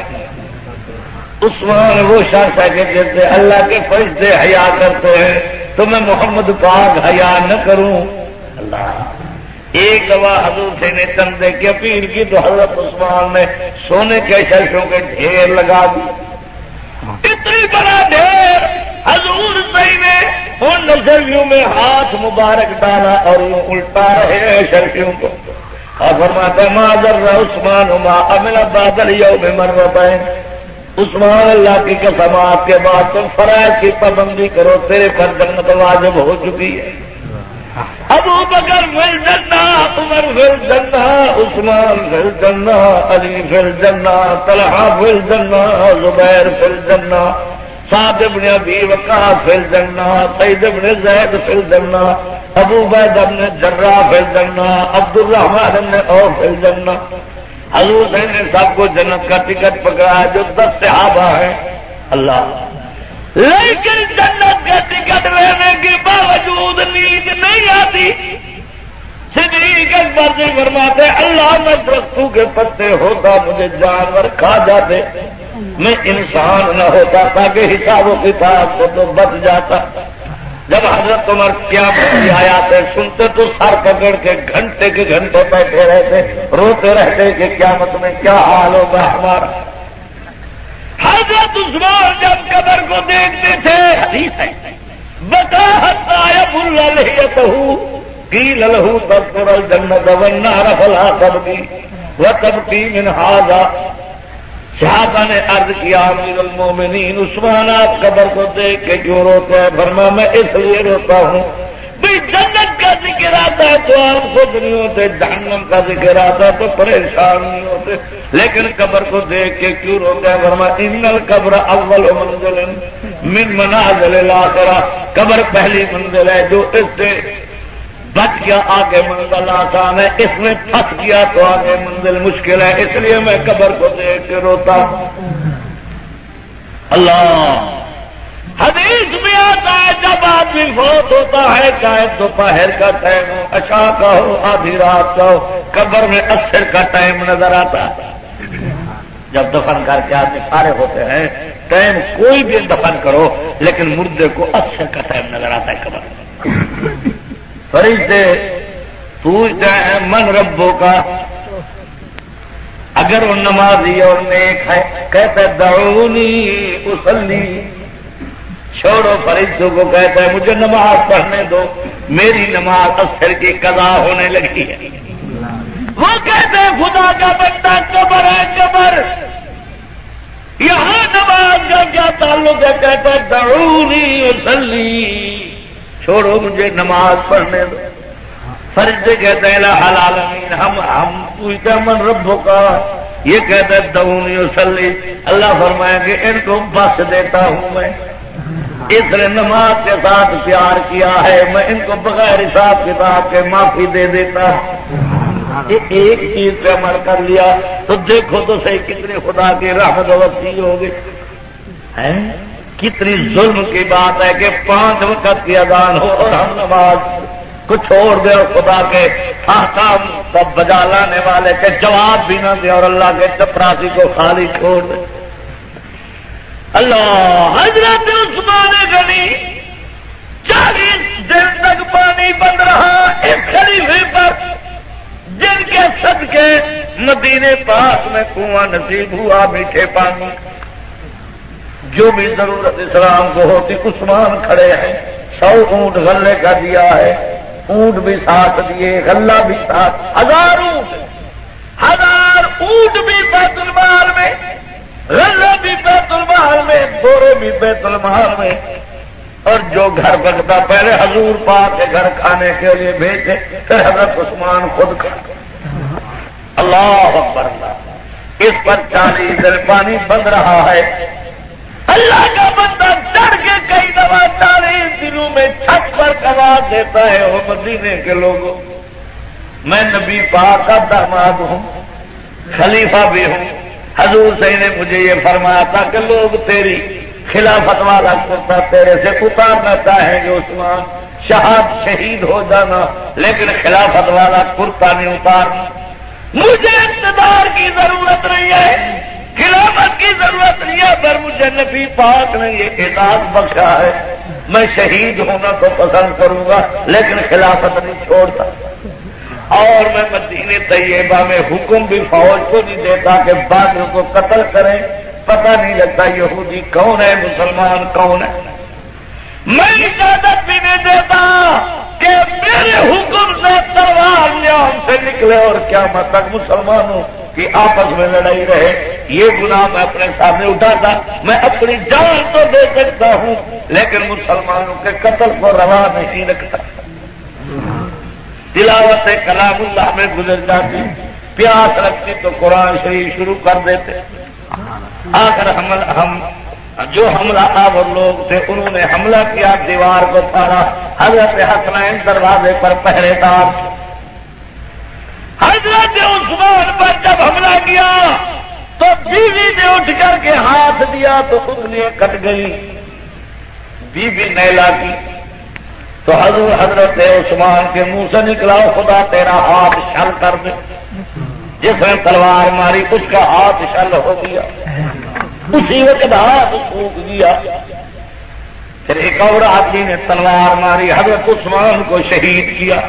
عثمان وہ شخص ہے کہ جیسے اللہ کے فرشتے حیا کرتے ہیں تو میں محمد پاک حیا نہ کروں۔ اللہ، ایک دفعہ حضور سے نے چندے کی اپیل کی تو حضرت عثمان نے سونے کے شیشوں کے ڈھیر لگا دی، اتنی بڑا ڈھیر۔ حضور سے نے ان شیشوں میں ہاتھ مبارک ڈالا اور یوں الٹا رہے ہیں شیشوں کو، اور فرماتا ما ضر عثمان ما عمل بعد اليوم مرتين، عثمان اللہ کی قسم آپ کے بعد تم فرائض کی پابندی کرو، تیرے پر جنت واجب ہو چکی ہے۔ ابو بکر فی الجنہ، عمر فی الجنہ، عثمان فی الجنہ، علی فی الجنہ، طلحہ فی الجنہ، زبیر فی الجنہ، سعد بن ابی وقاص فی الجنہ، سعید بن زید فی الجنہ، ابو عبیدہ بن جراح فی الجنہ، عبد الرحمن بن عوف فی الجنہ۔ حضور نے سب کو جنت کا ٹکٹ پکڑا جو 10 صحابہ ہیں۔ اللہ، لیکن جنت کا ٹکٹ لینے کے باوجود نیند نہیں آتی۔ صدیق اکبر سے فرماتے اللہ میں درختوں کے پتے ہوتا مجھے جانور کھا جاتے، میں انسان نہ ہوتا تاکہ حساب و کتاب کو تو بچ جاتا۔ جب حضرت عمر قیامت کی آیاتیں سنتے تو سر پکڑ کے گھنٹے کے گھنٹے بیٹھے رہتے، روتے رہتے کہ قیامت میں کیا حال ہوگا ہمارا۔ حضرت عثمان جب قبر کو دیکھتے تھے، حدیث ہے بتا حتی یبل لحیتہ قیل لہ تذکر الجنۃ والنار فلا تبکی وتبکی من ھذا۔ صحابہ نے عرض کیا امیر المومنین عثمان آپ قبر کو دیکھ کے کیوں روتے ہیں؟ فرمایا میں اس لیے روتا ہوں بھئی جنت کا ذکر آتا ہے تو آپ خود نہیں ہوتے، جہنم کا ذکر آتا ہے تو پریشان نہیں ہوتے، لیکن قبر کو دیکھ کے کیوں روتے ہیں؟ فرمایا ان القبر اول منزل من منازل الاخرہ، قبر پہلی منزل ہے جو اس سے بچ گیا آگے منزل آسان ہے، اس میں پھنس گیا تو آگے منزل مشکل ہے، اس لیے میں قبر کو دیکھ کے روتا ہوں۔ اللہ حدیث میں آتا ہے جب آدمی فوت ہوتا ہے چاہے دوپہر کا ٹائم ہو، عشاء کا ہو، آدھی رات کا ہو، قبر میں عصر کا ٹائم نظر آتا ہے۔ جب دفن کر کے آدمی فارغ ہوتے ہیں ٹائم کوئی بھی دفن کرو لیکن مردے کو عصر کا ٹائم نظر آتا ہے قبر میں۔ فرشتے پوچھتے ہیں من ربوں کا، اگر وہ نمازی اور نیک ہے کہتے دعونی اصلی، چھوڑو فرشتوں کو کہتا ہے مجھے نماز پڑھنے دو، میری نماز عصر کی قضا ہونے لگی ہے۔ وہ کہتے ہیں خدا کا بندہ قبر ہے قبر، یہاں نماز کا کیا تعلق ہے؟ کہتا ہے دعونی اصلی، چھوڑو مجھے نماز پڑھنے دو۔ فرشتے کہتے ہیں لا العالمین، ہم پوچھتے ہیں من ربوں کا، یہ کہتا ہے دعونی اصلی، اللہ فرمائیں گے ان کو بخش دیتا ہوں میں، اس نے نماز کے ساتھ پیار کیا ہے، میں ان کو بغیر حساب کتاب کے معافی دے دیتا ہوں۔ ایک چیز پہ عمل کر لیا تو دیکھو تو صحیح کتنی خدا کی رحمت وسیع ہوگی۔ کتنی ظلم کی بات ہے کہ 5 وقت کی اذان ہو اور ہم نماز کو چھوڑ دے اور خدا کے احکام سب بجا لانے والے کے جواب بھی نہ دے اور اللہ کے چپراسی کو خالی چھوڑ دے۔ اللہ حضرت عثمان غنی 40 دن تک پانی بند رہا اس خلیفے پر، جن کے صدقے مدینے پاک میں کنواں نصیب ہوا میٹھے پانی، جو بھی ضرورت اسلام کو ہوتی عثمان کھڑے ہیں۔ 100 اونٹ غلے کا دیا ہے، اونٹ بھی ساتھ دیے، غلہ بھی ساتھ، 1000 اونٹ بھی بیت المال میں، غلہ بھی بیت المال میں، بورے بھی بیت المال میں، اور جو گھر بنتا پہلے حضور پاک کے گھر کھانے کے لیے بھیجے، پھر حضرت عثمان خود کھا۔ اللہ اکبر اللہ، اس پر 40 دن پانی بند رہا ہے۔ اللہ کا بندہ چڑھ کے کئی دفعہ 40 دنوں میں چھت پر آواز دیتا ہے وہ مدینے کے لوگوں، میں نبی پاک کا داماد ہوں، خلیفہ بھی ہوں، حضور صحیح نے مجھے یہ فرمایا تھا کہ لوگ تیری خلافت والا کرتا تیرے سے اتارنا چاہیں گے عثمان، شہید ہو جانا، لیکن خلافت والا کرتا نہیں اتارنا۔ مجھے اقتدار کی ضرورت نہیں ہے، خلافت کی ضرورت نہیں ہے، پر مجھے نبی پاک نے یہ اعزاز بخشا ہے، میں شہید ہونا تو پسند کروں گا لیکن خلافت نہیں چھوڑتا۔ اور میں مدینے طیبہ میں حکم بھی فوج کو نہیں دیتا کہ باغیوں کو قتل کریں، پتہ نہیں لگتا یہودی کون ہے مسلمان کون ہے۔ میں اجازت بھی نہیں دیتا کہ میرے حکم سے تلوار نیام سے نکلے اور قیامت تک مسلمانوں کی آپس میں لڑائی رہے، یہ گناہ میں اپنے سامنے اٹھاتا۔ میں اپنی جان تو دے سکتا ہوں لیکن مسلمانوں کے قتل کو روا نہیں رکھتا۔ تلاوت کلام اللہ میں گزر جاتی، پیاس رکھتی تو قرآن شریف شروع کر دیتے۔ آخر ہم جو حملہ آور لوگ تھے انہوں نے حملہ کیا، دیوار کو پھاڑا، حضرت حسنین دروازے پر پہرے دار۔ حضرت عثمان پر جب حملہ کیا تو بیوی نے اٹھ کر کے ہاتھ دیا تو انگلیاں کٹ گئی، بیوی نیلا کی تو حضرت عثمان کے منہ سے نکلا خدا تیرا ہاتھ شل کر دے۔ جس نے تلوار ماری اس کا ہاتھ شل ہو گیا، اسی وقت ہاتھ سوکھ دیا۔ پھر ایک اور آدمی نے تلوار ماری، حضرت عثمان کو شہید کیا۔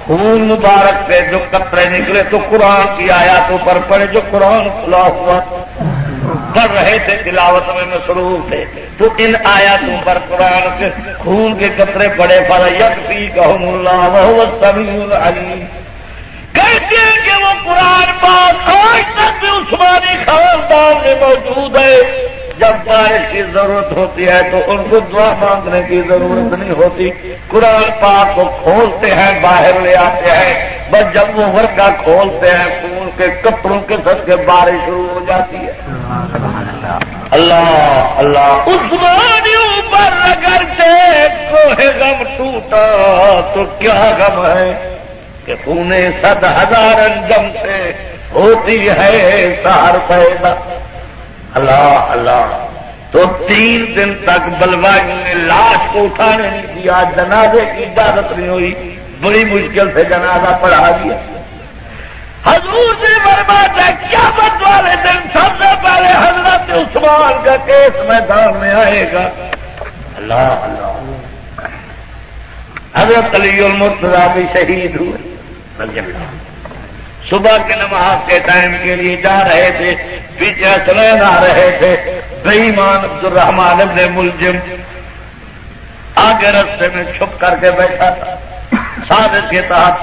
خون مبارک پہ جو قطرے نکلے تو قرآن کی آیاتوں پر پڑے، جو قرآن کھلا ہوا پڑھ رہے تھے تلاوت میں مصروف تھے تو ان آیاتوں پر قرآن کے خون کے قطرے پڑے، فَيَكْفِيكَهُمُ اللَّهُ وَهُوَ السَّمِيعُ الْعَلِيمُ۔ کہتے ہیں کہ وہ قرآن پاک آج تک بھی عثمانی خاندان میں موجود ہے۔ جب بارش کی ضرورت ہوتی ہے تو ان کو دعا مانگنے کی ضرورت نہیں ہوتی، قرآن پاک کو کھولتے ہیں باہر لے آتے ہیں، بس جب وہ ورقہ کھولتے ہیں خون کے کپڑوں کے صدقے بارش شروع ہو جاتی ہے۔ اللہ اللہ عثمانیوں پر اگر سے کوہ لوہے غم ٹوٹا تو کیا غم ہے کہ خون 100,000 انجم سے ہوتی ہے سہر پیدا. اللہ اللہ. تو 3 دن تک بلوائی نے لاش کو اٹھانے نہیں دیا، جنازے کی اجازت نہیں ہوئی، بڑی مشکل سے جنازہ پڑھا دیا. حضور نے فرمایا قیامت والے دن سب سے پہلے حضرت عثمان کا کیس میدان میں آئے گا. اللہ اللہ. حضرت علی المرتضیٰ بھی شہید ہوئے. صبح کی نماز کے ٹائم کے لیے جا رہے تھے، پیچھے چلے آ رہے تھے. بے ایمان عبد الرحمان ابن ملجم آگے رستے میں چھپ کر کے بیٹھا تھا. سازش کے تحت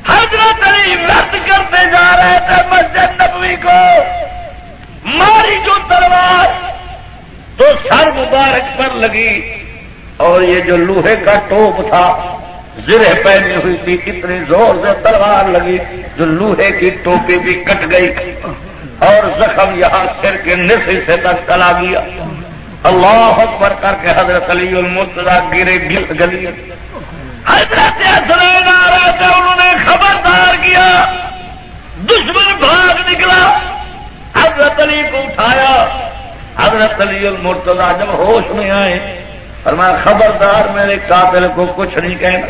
حضرت علی رد کرتے جا رہے تھے مسجد نبوی کو. ماری جو تلوار تو سر مبارک پر لگی، اور یہ جو لوہے کا ٹوپ تھا زرہ پہنی ہوئی تھی، اتنی زور سے تلوار لگی جو لوہے کی ٹوپی بھی کٹ گئی اور زخم یہاں سر کے نصف سے تک چلا گیا. اللہ اکبر کر کے حضرت علی المرتضیٰ گرے گلی. حضرت حسنین آ رہے تھے، انہوں نے خبردار کیا، دشمن بھاگ نکلا. حضرت علی کو اٹھایا. حضرت علی المرتضیٰ جب ہوش میں آئے فرمایا خبردار میرے قاتل کو کچھ نہیں کہنا،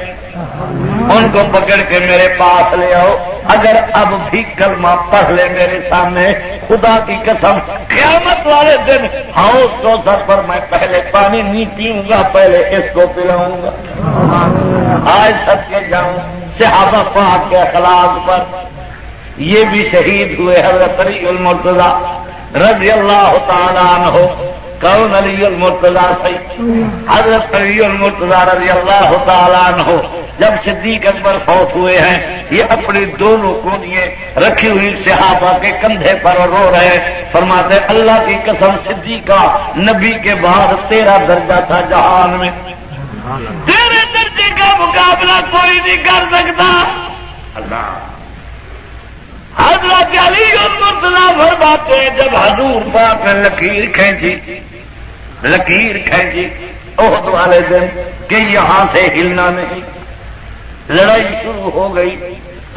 ان کو پکڑ کے میرے پاس لے آؤ. اگر اب بھی کلمہ پڑھ لے میرے سامنے، خدا کی قسم قیامت والے دن ہاؤس کو سر پر میں پہلے پانی نہیں پیوں گا، پہلے اس کو پلاؤں گا. آج سب کے جاؤں صحابہ پاک کے اخلاق پر. یہ بھی شہید ہوئے حضرت علی المرتضیٰ رضی اللہ تعالیٰ عنہ. کون علی المرتضیٰ سی؟ حضرت علی المرتضیٰ رضی اللہ تعالیٰ عنہ جب صدیق اکبر فوت ہوئے ہیں، یہ اپنی دونوں کونیاں رکھی ہوئی صحابہ کے کندھے پر رو رہے. فرماتے اللہ کی قسم صدیقہ نبی کے بعد 13 درجہ تھا جہان میں، تیرے درجے کا مقابلہ کوئی نہیں کر سکتا. اللہ. حضرت علی المرتضیٰ فرماتے جب حضور پاک نے لکیر کھینچی احد والے دن کہ یہاں سے ہلنا نہیں، لڑائی شروع ہو گئی.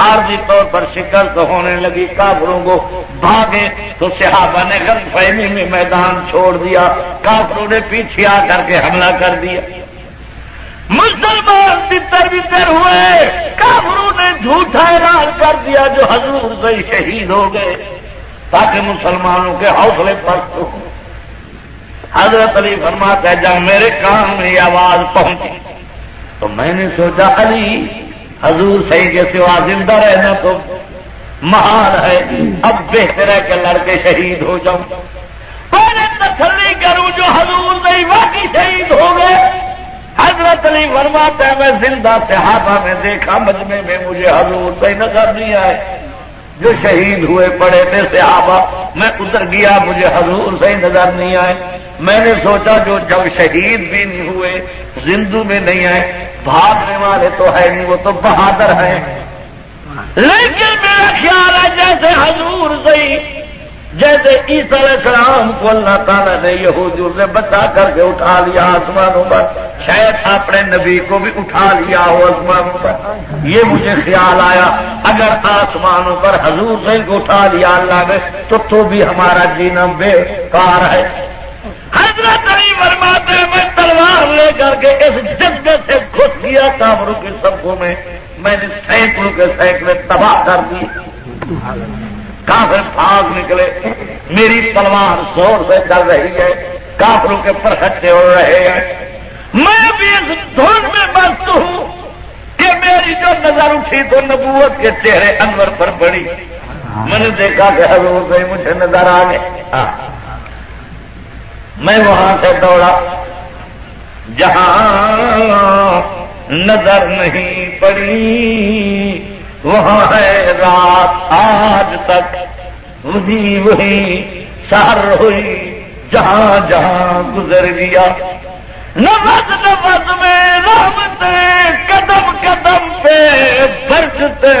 عارضی طور پر شکست ہونے لگی، کافروں کو بھاگے تو صحابہ نے غم فہمی میں میدان چھوڑ دیا. کافروں نے پیچھے آ کر کے حملہ کر دیا. مسلمان تتر بتر ہوئے. کافروں نے جھوٹا اعلان کر دیا جو حضور سے شہید ہو گئے تاکہ مسلمانوں کے حوصلے پست ہوں. حضرت علی فرماتا ہے جب میرے کان میں یہ آواز پہنچی تو میں نے سوچا علی حضور صحیح کے سوا زندہ رہنا تو محال ہے، اب بہتر ہے کہ لڑکے شہید ہو جاؤں. پہلے تسلی کروں جو حضور نہیں واقعی شہید ہو گئے. حضرت علی فرماتا ہے میں زندہ صحابہ میں دیکھا، مجمع میں مجھے حضور صحیح نظر نہیں آئے جو شہید ہوئے پڑے تھے صحابہ. میں ادھر گیا مجھے حضور صحیح نظر نہیں آئے. میں نے سوچا جو جب شہید بھی نہیں ہوئے زندوں میں نہیں آئے، بھاگنے والے تو ہے نہیں، وہ تو بہادر ہیں. لیکن میرا خیال ہے جیسے حضور صحیح، جیسے عیسیٰ علیہ السلام کو اللہ تعالیٰ نے یہودیوں سے بچا کر کے اٹھا لیا آسمانوں پر، شاید اپنے نبی کو بھی اٹھا لیا ہو آسمانوں پر. یہ مجھے خیال آیا اگر آسمانوں پر حضور سے کو اٹھا لیا اللہ نے تو بھی ہمارا جینا بیکار ہے. حضرت علی فرماتے ہیں میں تلوار لے کر کے اس جذبے سے گھس گیا کافروں کے صفوں میں نے سینکڑوں کے سینکڑے تباہ کر دی. کافر بھاگ نکلے، میری تلوار زور سے چل رہی ہے، کافروں کے پرکھٹے اڑ رہے ہیں. میں بھی اس دھن میں مست ہوں کہ میری جو نظر اٹھی تو نبوت کے چہرے انور پر پڑی. میں نے دیکھا کہ حضور سے مجھے نظر آ گئے. میں وہاں سے دوڑا جہاں نظر نہیں پڑی، وہاں ہے رات آج تک وہی سحر ہوئی جہاں جہاں گزر گیا. نفس نفس میں رحمتیں قدم قدم پہ برستے،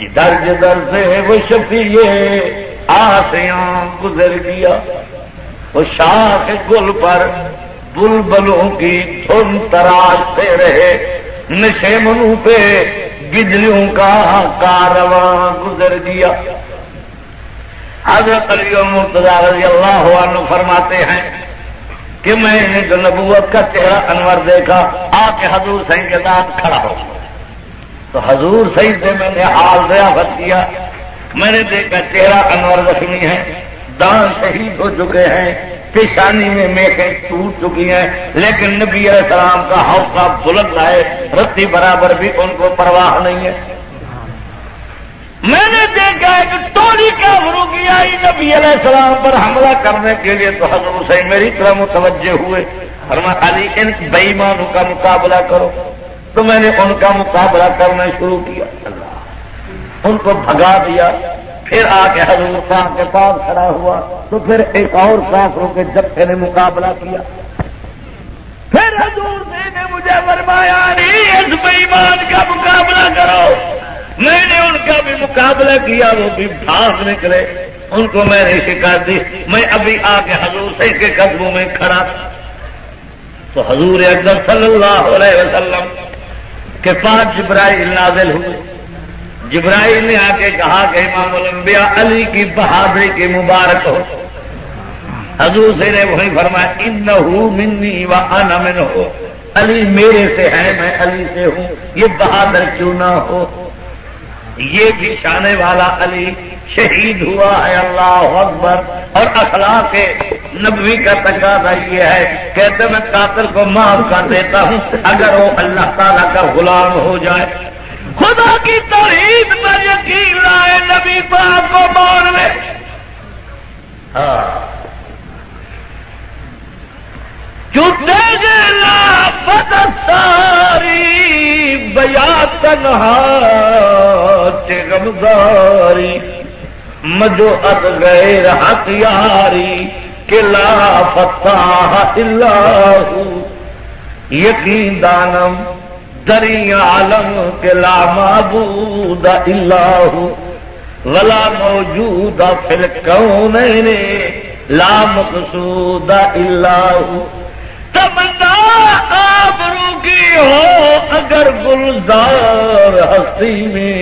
ادھر جدھر سے وہ شفیع آسیاں گزر گیا. وہ شاخ گل پر بلبلوں کی دھن تراشتے رہے، نشے منو پہ بجلیوں کا کارواں گزر گیا۔ حضرت علی مرتضی رضی اللہ عنہ فرماتے ہیں کہ میں نے جو نبوت کا چہرہ انور دیکھا، آ کے حضور صحیح کے ساتھ کھڑا ہو، تو حضور صحیح سے میں نے حال ضیافت کیا، میں نے دیکھا چہرہ انور زخمی ہے، دان شہید ہو چکے ہیں، پیشانی میں میخیں ٹوٹ چکی ہیں، لیکن نبی علیہ السلام کا حوصلہ بلند ہے، رتی برابر بھی ان کو پرواہ نہیں ہے۔ میں نے دیکھا ہے کہ ٹولی کافروں کی آئی نبی علیہ السلام پر حملہ کرنے کے لیے، تو حضرت حسین میری طرف متوجہ ہوئے، فرمایا علی ان بے ایمانوں کا مقابلہ کرو، تو میں نے ان کا مقابلہ کرنا شروع کیا، ان کو بھگا دیا، پھر آ کے حضور صاحب کے پاس کھڑا ہوا، تو پھر ایک اور کافروں کے جتھے نے مقابلہ کیا، پھر حضور نے مجھے فرمایا اس بے ایمان کا مقابلہ کرو، میں نے ان کا بھی مقابلہ کیا، وہ بھی بھاگ نکلے، ان کو میں نے شکایت دی، میں ابھی آ کے حضور سے کے قدموں میں کھڑا تھا، تو حضور اکرم صلی اللہ علیہ وسلم کے پاس جبرائیل نازل ہوئے، جبرائیل نے آ کے کہا کہ امام الانبیاء علی کی بہادری کی مبارک ہو۔ حضور سے نے وہی فرمایا انہو منی وانا منہ، علی میرے سے ہے میں علی سے ہوں، یہ بہادر کیوں نہ ہو، یہ بھی شانے والا علی شہید ہوا ہے، اللہ اکبر۔ اور اخلاق نبوی کا تقاضا یہ ہے، کہتے میں قاتل کو معاف کر دیتا ہوں اگر وہ اللہ تعالیٰ کا غلام ہو جائے، خدا کی توحید پر یقین لائے، نبی پاک کو مان لے۔ لا بدستاری بیا تنہا غمزاری مجو اد غیر ہتھیاری کہ لا فتح اللہ یقین دانم دری عالم کہ لا معبود اللہ ولا موجود فی الکونین لا مقصود اللہ۔ تمنا آبرو کی ہو اگر گلزار ہستی میں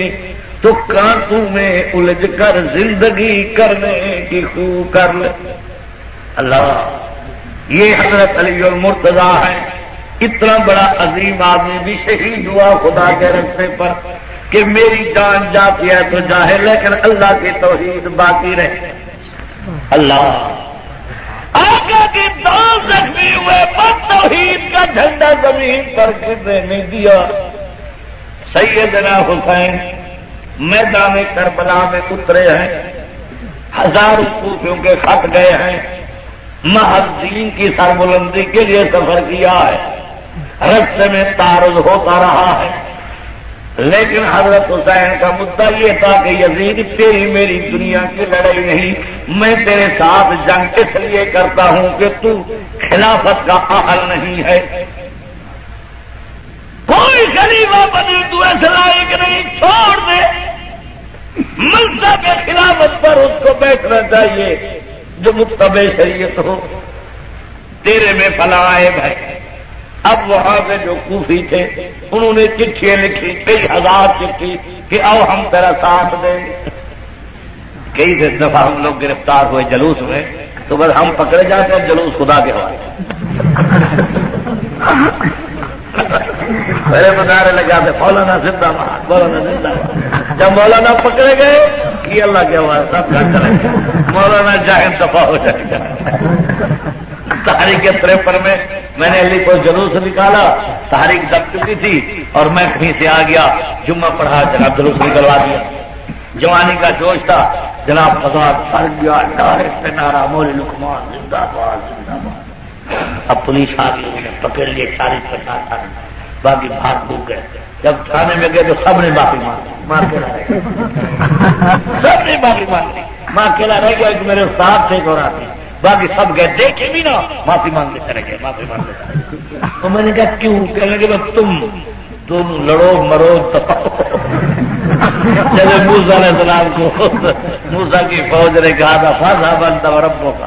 تو کانٹوں میں الجھ کر زندگی کرنے کی خو کر لے۔ اللہ، یہ حضرت علی المرتضیٰ ہے، اتنا بڑا عظیم آدمی بھی شہید ہوا خدا کے رستے پر کہ میری جان جاتی ہے تو جاہے لیکن اللہ کی توحید باقی رہے۔ اللہ آقا کی دان زخمی ہوئے پر توحید کا جھنڈا زمین پر گرنے نہیں دیا۔ سیدنا حسین میدان کربلا میں اترے ہیں، ہزاروں کوفیوں کے خط گئے ہیں، محض دین کی سربلندی کے لیے سفر کیا ہے، رستے میں تعارض ہوتا رہا ہے، لیکن حضرت حسین کا مدعا یہ تھا کہ یزید تیری میری دنیا کی لڑائی نہیں، میں تیرے ساتھ جنگ اس لیے کرتا ہوں کہ تو خلافت کا اہل نہیں ہے، کوئی خلیفہ بنی تو ایسا لائق نہیں، چھوڑ دے، منصب خلافت پر اس کو بیٹھنا چاہیے جو متبع شریعت ہو، تیرے میں فلاں عیب ہے۔ اب وہاں سے جو کوفی تھے انہوں نے چٹھیاں لکھی، کئی ہزار چٹھی کہ آؤ ہم تیرا ساتھ دیں گے۔ کئی دفعہ ہم لوگ گرفتار ہوئے جلوس میں، تو بس ہم پکڑے جاتے ہیں، جلوس خدا کے حوالے۔ میرے بتانے لگا تھے مولانا زندہ باد، مولانا زندہ باد۔ جب مولانا پکڑے گئے یہ اللہ کے حوالے سب گھر چلے گئے، مولانا جاہد دفاع ہو جائے گا۔ تحریک 53 میں نے علی کو جلوس نکالا، تحریک دب چکی تھی اور میں کہیں سے آ گیا، جمعہ پڑھا، جناب جلوس نکلوا دیا۔ جوانی کا جوش تھا، جناب فضا سر گیا، نعرے پہ نعرہ، مولی لقمان زندہ باد زندہ باد۔ اب پولیس آ گئی، انہوں نے پکڑ لیے 40-50 آدمی، باقی بھاگ بھوک گئے۔ جب تھانے میں گئے تو سب نے معافی مانگی، ماں اکیلا رہ گیا، سب نے معافی مانگی، ماں اکیلا رہ گیا کہ میرے استاد سے اور آتے، باقی سب گئے، دیکھے بھی نا معافی مانگتے چلے گئے، معافی مانگتے چلے گئے۔ تو میں نے کہا کیوں؟ کہنے لگے بس تم لڑو مرو جب موسیٰ علیہ السلام کو موسیٰ کی فوج نے کہا تھا فاذهب انت وربک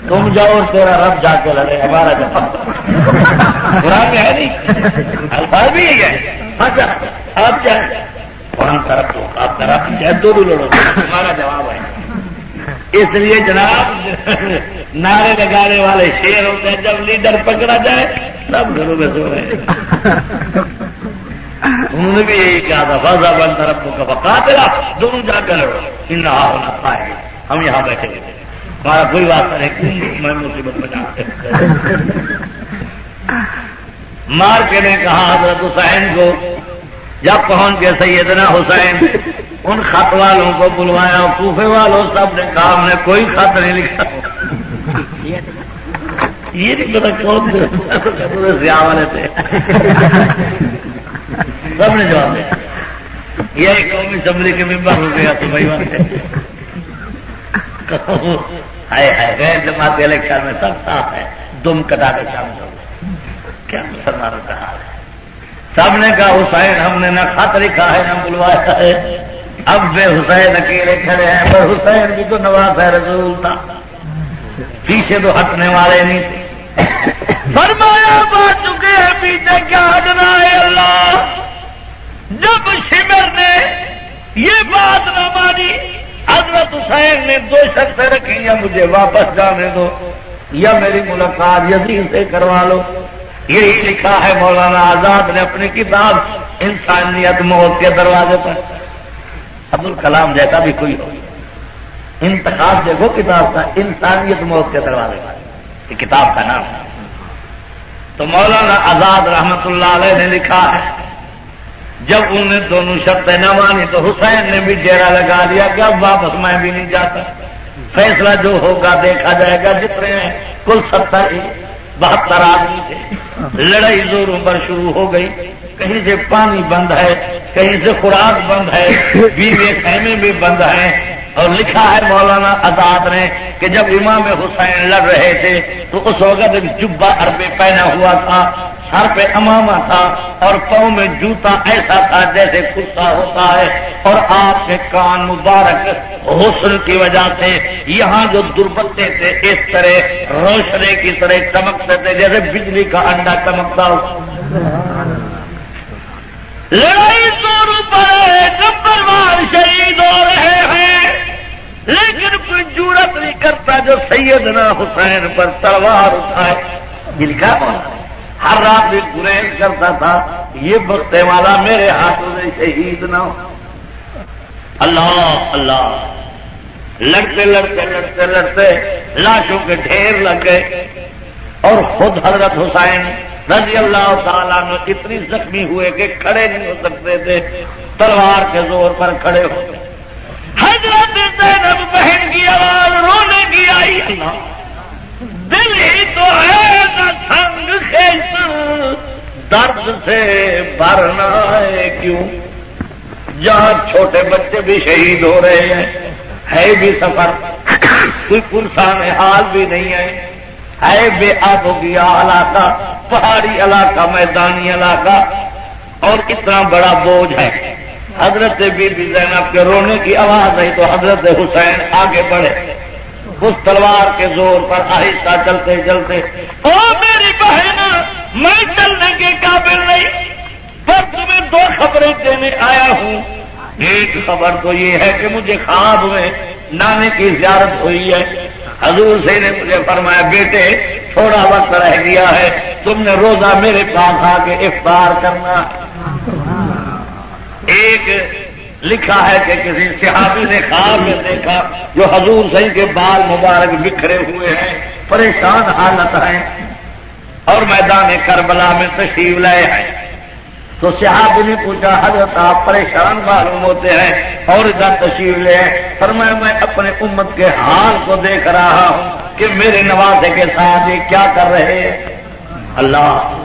تم جاؤ اور تیرا رب جا کے لڑے، ہمارا جواب قرآن میں ہے نہیں، الفاظ بھی ہے اچھا آپ چاہیں قرآن طرف ہو، آپ طرف چاہے دو بھی لڑو، ہمارا جواب ہے۔ اس لیے جناب نعرے لگانے والے شیر ہوتے ہیں، جب لیڈر پکڑا جائے سب گھروں میں سو رہے ہیں۔ انہوں نے بھی یہی کہا تھا فضا بن طرف کو کفا تیرا دونوں جا کر لڑو، ان ہونا پائے گا، ہم یہاں بیٹھے گے، ہمارا کوئی واسطہ نہیں، میں مصیبت میں جاتے۔ مار کے نے کہا حضرت حسین کو، جب پہنچ گئے سیدنا حسین، ان خط والوں کو بلوایا، کوفے والوں سب نے کہا ہم نے کوئی خط نہیں لکھا، یہ نہیں پتا کون تھے، ضیاء والے تھے، سب نے جواب دیا، یہ قومی اسمبلی کے ممبر ہو گیا تو بھائی بات ہے غیر جماعتی الیکشن میں سب صاف ہے، دم کٹا کے شامل ہو گئے، کیا مسلمانوں کا حال ہے۔ سب نے کہا حسین ہم نے نہ خط لکھا ہے نہ بلوایا ہے، اب بے حسین اکیلے کھڑے ہیں، پر حسین بھی تو نواز رسول تھا، پیچھے تو ہٹنے والے نہیں تھے۔ فرمایا بات چکے ہیں پیچھے کیا ہٹنا ہے اللہ۔ جب شمر نے یہ بات نہ مانی، حضرت حسین نے دو شرطیں رکھی، یا مجھے واپس جانے دو یا میری ملاقات یزید سے کروا لو۔ یہی لکھا ہے مولانا آزاد نے اپنی کتاب انسانیت موت کے دروازے پر۔ عبدالکلام جیسا بھی کوئی ہو، انتخاب دیکھو کتاب کا، انسانیت موت کے دروازے پر، یہ کتاب کا نام ہے۔ تو مولانا آزاد رحمت اللہ علیہ نے لکھا ہے جب انہوں نے دونوں شرطیں نہ مانی تو حسین نے بھی ڈیرا لگا دیا کہ اب واپس میں بھی نہیں جاتا، فیصلہ جو ہوگا دیکھا جائے گا۔ جتنے ہیں کل 72 آدمی تھے، لڑائی زوروں پر شروع ہو گئی، کہیں سے پانی بند ہے، کہیں سے خوراک بند ہے، بیوے خیمے بھی بند ہیں۔ اور لکھا ہے مولانا آزاد نے کہ جب امام حسین لڑ رہے تھے تو اس وقت ایک جبہ عربے پہنا ہوا تھا، سر پہ امامہ تھا اور پاؤں میں جوتا ایسا تھا جیسے کتا ہوتا ہے، اور آپ کے کان مبارک حسن کی وجہ سے یہاں جو دربتے تھے اس طرح روشنی کی طرح چمکتے تھے جیسے بجلی کا انڈا چمکتا ہو۔ لڑائی زوروں پر ہے، گبروار شہید ہو رہے ہیں، لیکن کوئی جرأت نہیں کرتا جو سیدنا حسین پر تلوار اٹھائے۔ لکھا ہر رات بھی گریز کرتا تھا یہ بختے والا میرے ہاتھوں میں شہید نہ ہو۔ اللہ اللہ، لڑتے لڑتے لڑتے لڑتے لاشوں کے ڈھیر لگ گئے، اور خود حضرت حسین رضی اللہ تعالیٰ عنہ اتنی زخمی ہوئے کہ کھڑے نہیں ہو سکتے تھے، تلوار کے زور پر کھڑے ہو گئے۔ حضرت زینب بہن کی آواز رونے کی آئی، اللہ دل ہی تو ہے نہ تنگ خیز، درد سے بھرنا ہے کیوں، جہاں چھوٹے بچے بھی شہید ہو رہے ہیں، ہے بھی سفر، کوئی پرسان حال بھی نہیں ہے بے آب ہو گیا علاقہ، پہاڑی علاقہ، میدانی علاقہ، اور اتنا بڑا بوجھ ہے۔ حضرت بی بی زینب کے رونے کی آواز نہیں تو حضرت حسین آگے بڑھے، اس تلوار کے زور پر آہستہ چلتے چلتے، او میری بہن میں چلنے کے قابل نہیں، پر تمہیں دو خبریں دینے آیا ہوں۔ ایک خبر تو یہ ہے کہ مجھے خواب میں نانے کی زیارت ہوئی ہے، حضور سے نے مجھے فرمایا بیٹے تھوڑا وقت رہ گیا ہے، تم نے روزہ میرے پاس آ کے افطار کرنا۔ ایک لکھا ہے کہ کسی صحابی نے خواب میں دیکھا جو حضور صحیح کے بال مبارک بکھرے ہوئے ہیں، پریشان حالت ہیں، اور میدان کربلا میں تشریف لائے ہیں۔ تو صحابی نے پوچھا حضرت آپ پریشان معلوم ہوتے ہیں اور ادھر تشریف لے ہیں؟ فرمایا میں اپنے امت کے حال کو دیکھ رہا ہوں کہ میرے نوازے کے ساتھ یہ کیا کر رہے ہیں۔ اللہ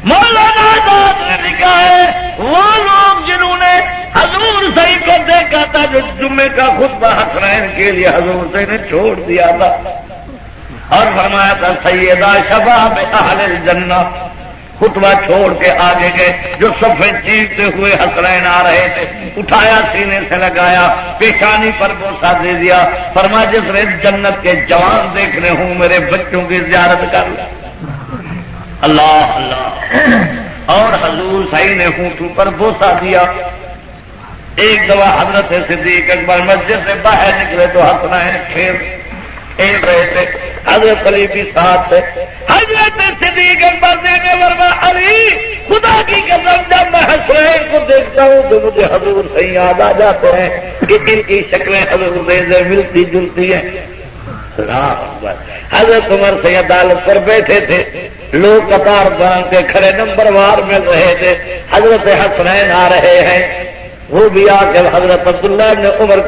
مولانا آزاد نے لکھا ہے وہ لوگ جنہوں نے حضور صحیح کو دیکھا تھا جو جمعے کا خطبہ حسنین کے لیے حضور صحیح نے چھوڑ دیا تھا، اور فرمایا تھا سیدہ شباب اہل الجنہ، خطبہ چھوڑ کے آگے گئے، جو صفے چیختے ہوئے حسنین آ رہے تھے، اٹھایا سینے سے لگایا، پیشانی پر بوسہ دے دیا، فرمایا جس نے جنت کے جوان دیکھنے ہوں میرے بچوں کی زیارت کر لیں۔ اللہ اللہ۔ اور حضور صحیح نے ہونٹوں پر بوسہ دیا۔ ایک دفعہ حضرت صدیق اکبر مسجد سے باہر نکلے تو حسنین کھیل رہے تھے، حضرت علی بھی ساتھ تھے۔ حضرت صدیق اکبر نے فرمایا علی خدا کی قسم جب میں حسنین کو دیکھتا ہوں تو مجھے حضور سے یاد آ جاتے ہیں کہ ان کی شکلیں حضور سے ملتی جلتی ہیں۔ حضرت عمر سے عدالت پر بیٹھے تھے، لوگ قطار باندھ کے کھڑے نمبر وار مل رہے تھے، حضرت حسنین آ رہے ہیں، وہ بھی آ کے حضرت عبداللہ نے عمر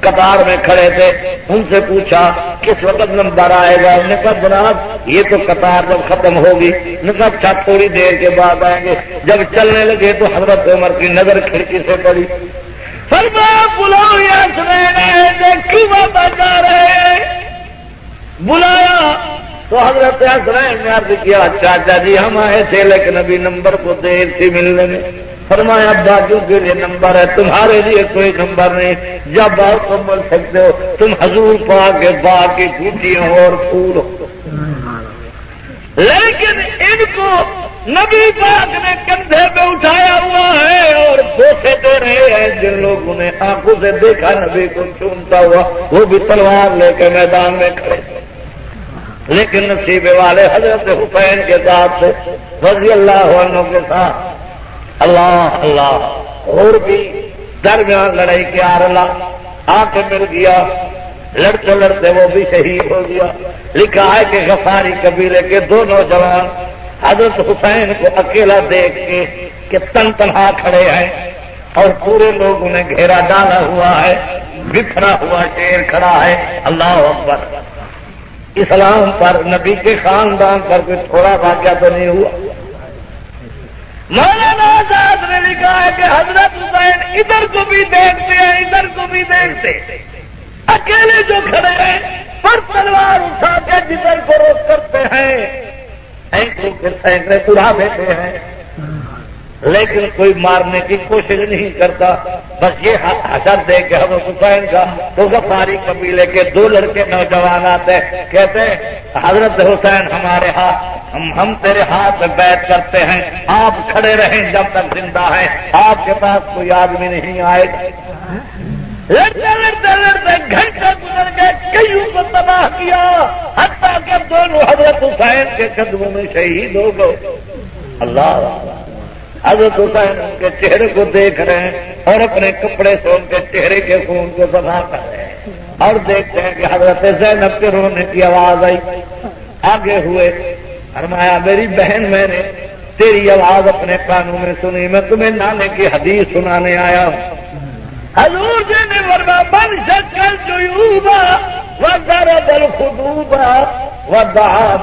قطار میں کھڑے تھے، ان سے پوچھا کس وقت نمبر آئے گا؟ انہوں نے کہا جناب یہ تو قطار جب ختم ہوگی، انہوں نے کہا اچھا تھوڑی دیر کے بعد آئیں گے۔ جب چلنے لگے تو حضرت عمر کی نظر کھڑکی سے پڑی، فرمایا بلاؤ یا حسنین کیوں واپس آ رہے ہیں؟ بلایا تو حضرت حسنین نے عرض کیا چاچا جی ہم آئے تھے لیکن ابھی نمبر کو دیر تھی ملنے میں۔ فرمایا باجو کے لیے نمبر ہے، تمہارے لیے کوئی نمبر نہیں، جب آپ کو مل سکتے ہو تم حضور پاک کے باغ کی بوٹیاں اور پھول ہو۔ لیکن ان کو نبی پاک نے کندھے پہ اٹھایا ہوا ہے اور بوسے دے رہے ہیں، جن لوگوں نے آنکھوں سے دیکھا نبی کو چومتا ہوا وہ بھی تلوار لے کے میدان میں کھڑے، لیکن نصیبے والے حضرت حسین کے ساتھ تھے رضی اللہ عنہ کے ساتھ۔ اللہ اللہ۔ اور بھی درمیان لڑائی کے آرلا آ کے مل گیا، لڑتے لڑتے وہ بھی شہید ہو گیا۔ لکھا ہے کہ غفاری قبیلے کے دو نوجوان حضرت حسین کو اکیلا دیکھ کے کہ تن تنہا کھڑے ہیں اور پورے لوگوں نے گھیرا ڈالا ہوا ہے، بکھرا ہوا شیر کھڑا ہے۔ اللہ اکبر۔ اسلام پر نبی کے خاندان پر کوئی تھوڑا واقعہ تو نہیں ہوا۔ مولانا آزاد نے لکھا ہے کہ حضرت حسین ادھر کو بھی دیکھتے ہیں ادھر کو بھی دیکھتے، اکیلے جو کھڑے ہیں پر تلوار اٹھا کے جدھر کو روک کرتے ہیں، سینکڑے اڑا دیتے ہیں، لیکن کوئی مارنے کی کوشش نہیں کرتا۔ بس یہ حسد دے کے حضرت حسین کا تو غفاری قبیلے کے دو لڑکے نوجوان آتے کہتے ہیں حضرت حسین ہمارے ہاتھ ہم تیرے ہاتھ میں بیعت کرتے ہیں، آپ کھڑے رہیں جب تک زندہ ہیں، آپ کے پاس کوئی آدمی نہیں آئے گا۔ لڑتے لڑتے لڑتے گھنٹے گزر گئے، کئیوں کو تباہ کیا، حتیٰ کہ دونوں حضرت حسین کے قدموں میں شہید ہو گئے۔ اللہ حضرت حسین ان کے چہرے کو دیکھ رہے ہیں اور اپنے کپڑے سے ان کے چہرے کے خون کو صفا کر رہے ہیں، اور دیکھتے ہیں کہ حضرت زینب کے رونے کی آواز آئی، آگے ہوئے، فرمایا میری بہن میں نے تیری آواز اپنے کانوں میں سنی، میں تمہیں نانے کی حدیث سنانے آیا ہوں۔ حضور جی نے فرمایا من شکل جیوبا وضرب الخدوبا ودعا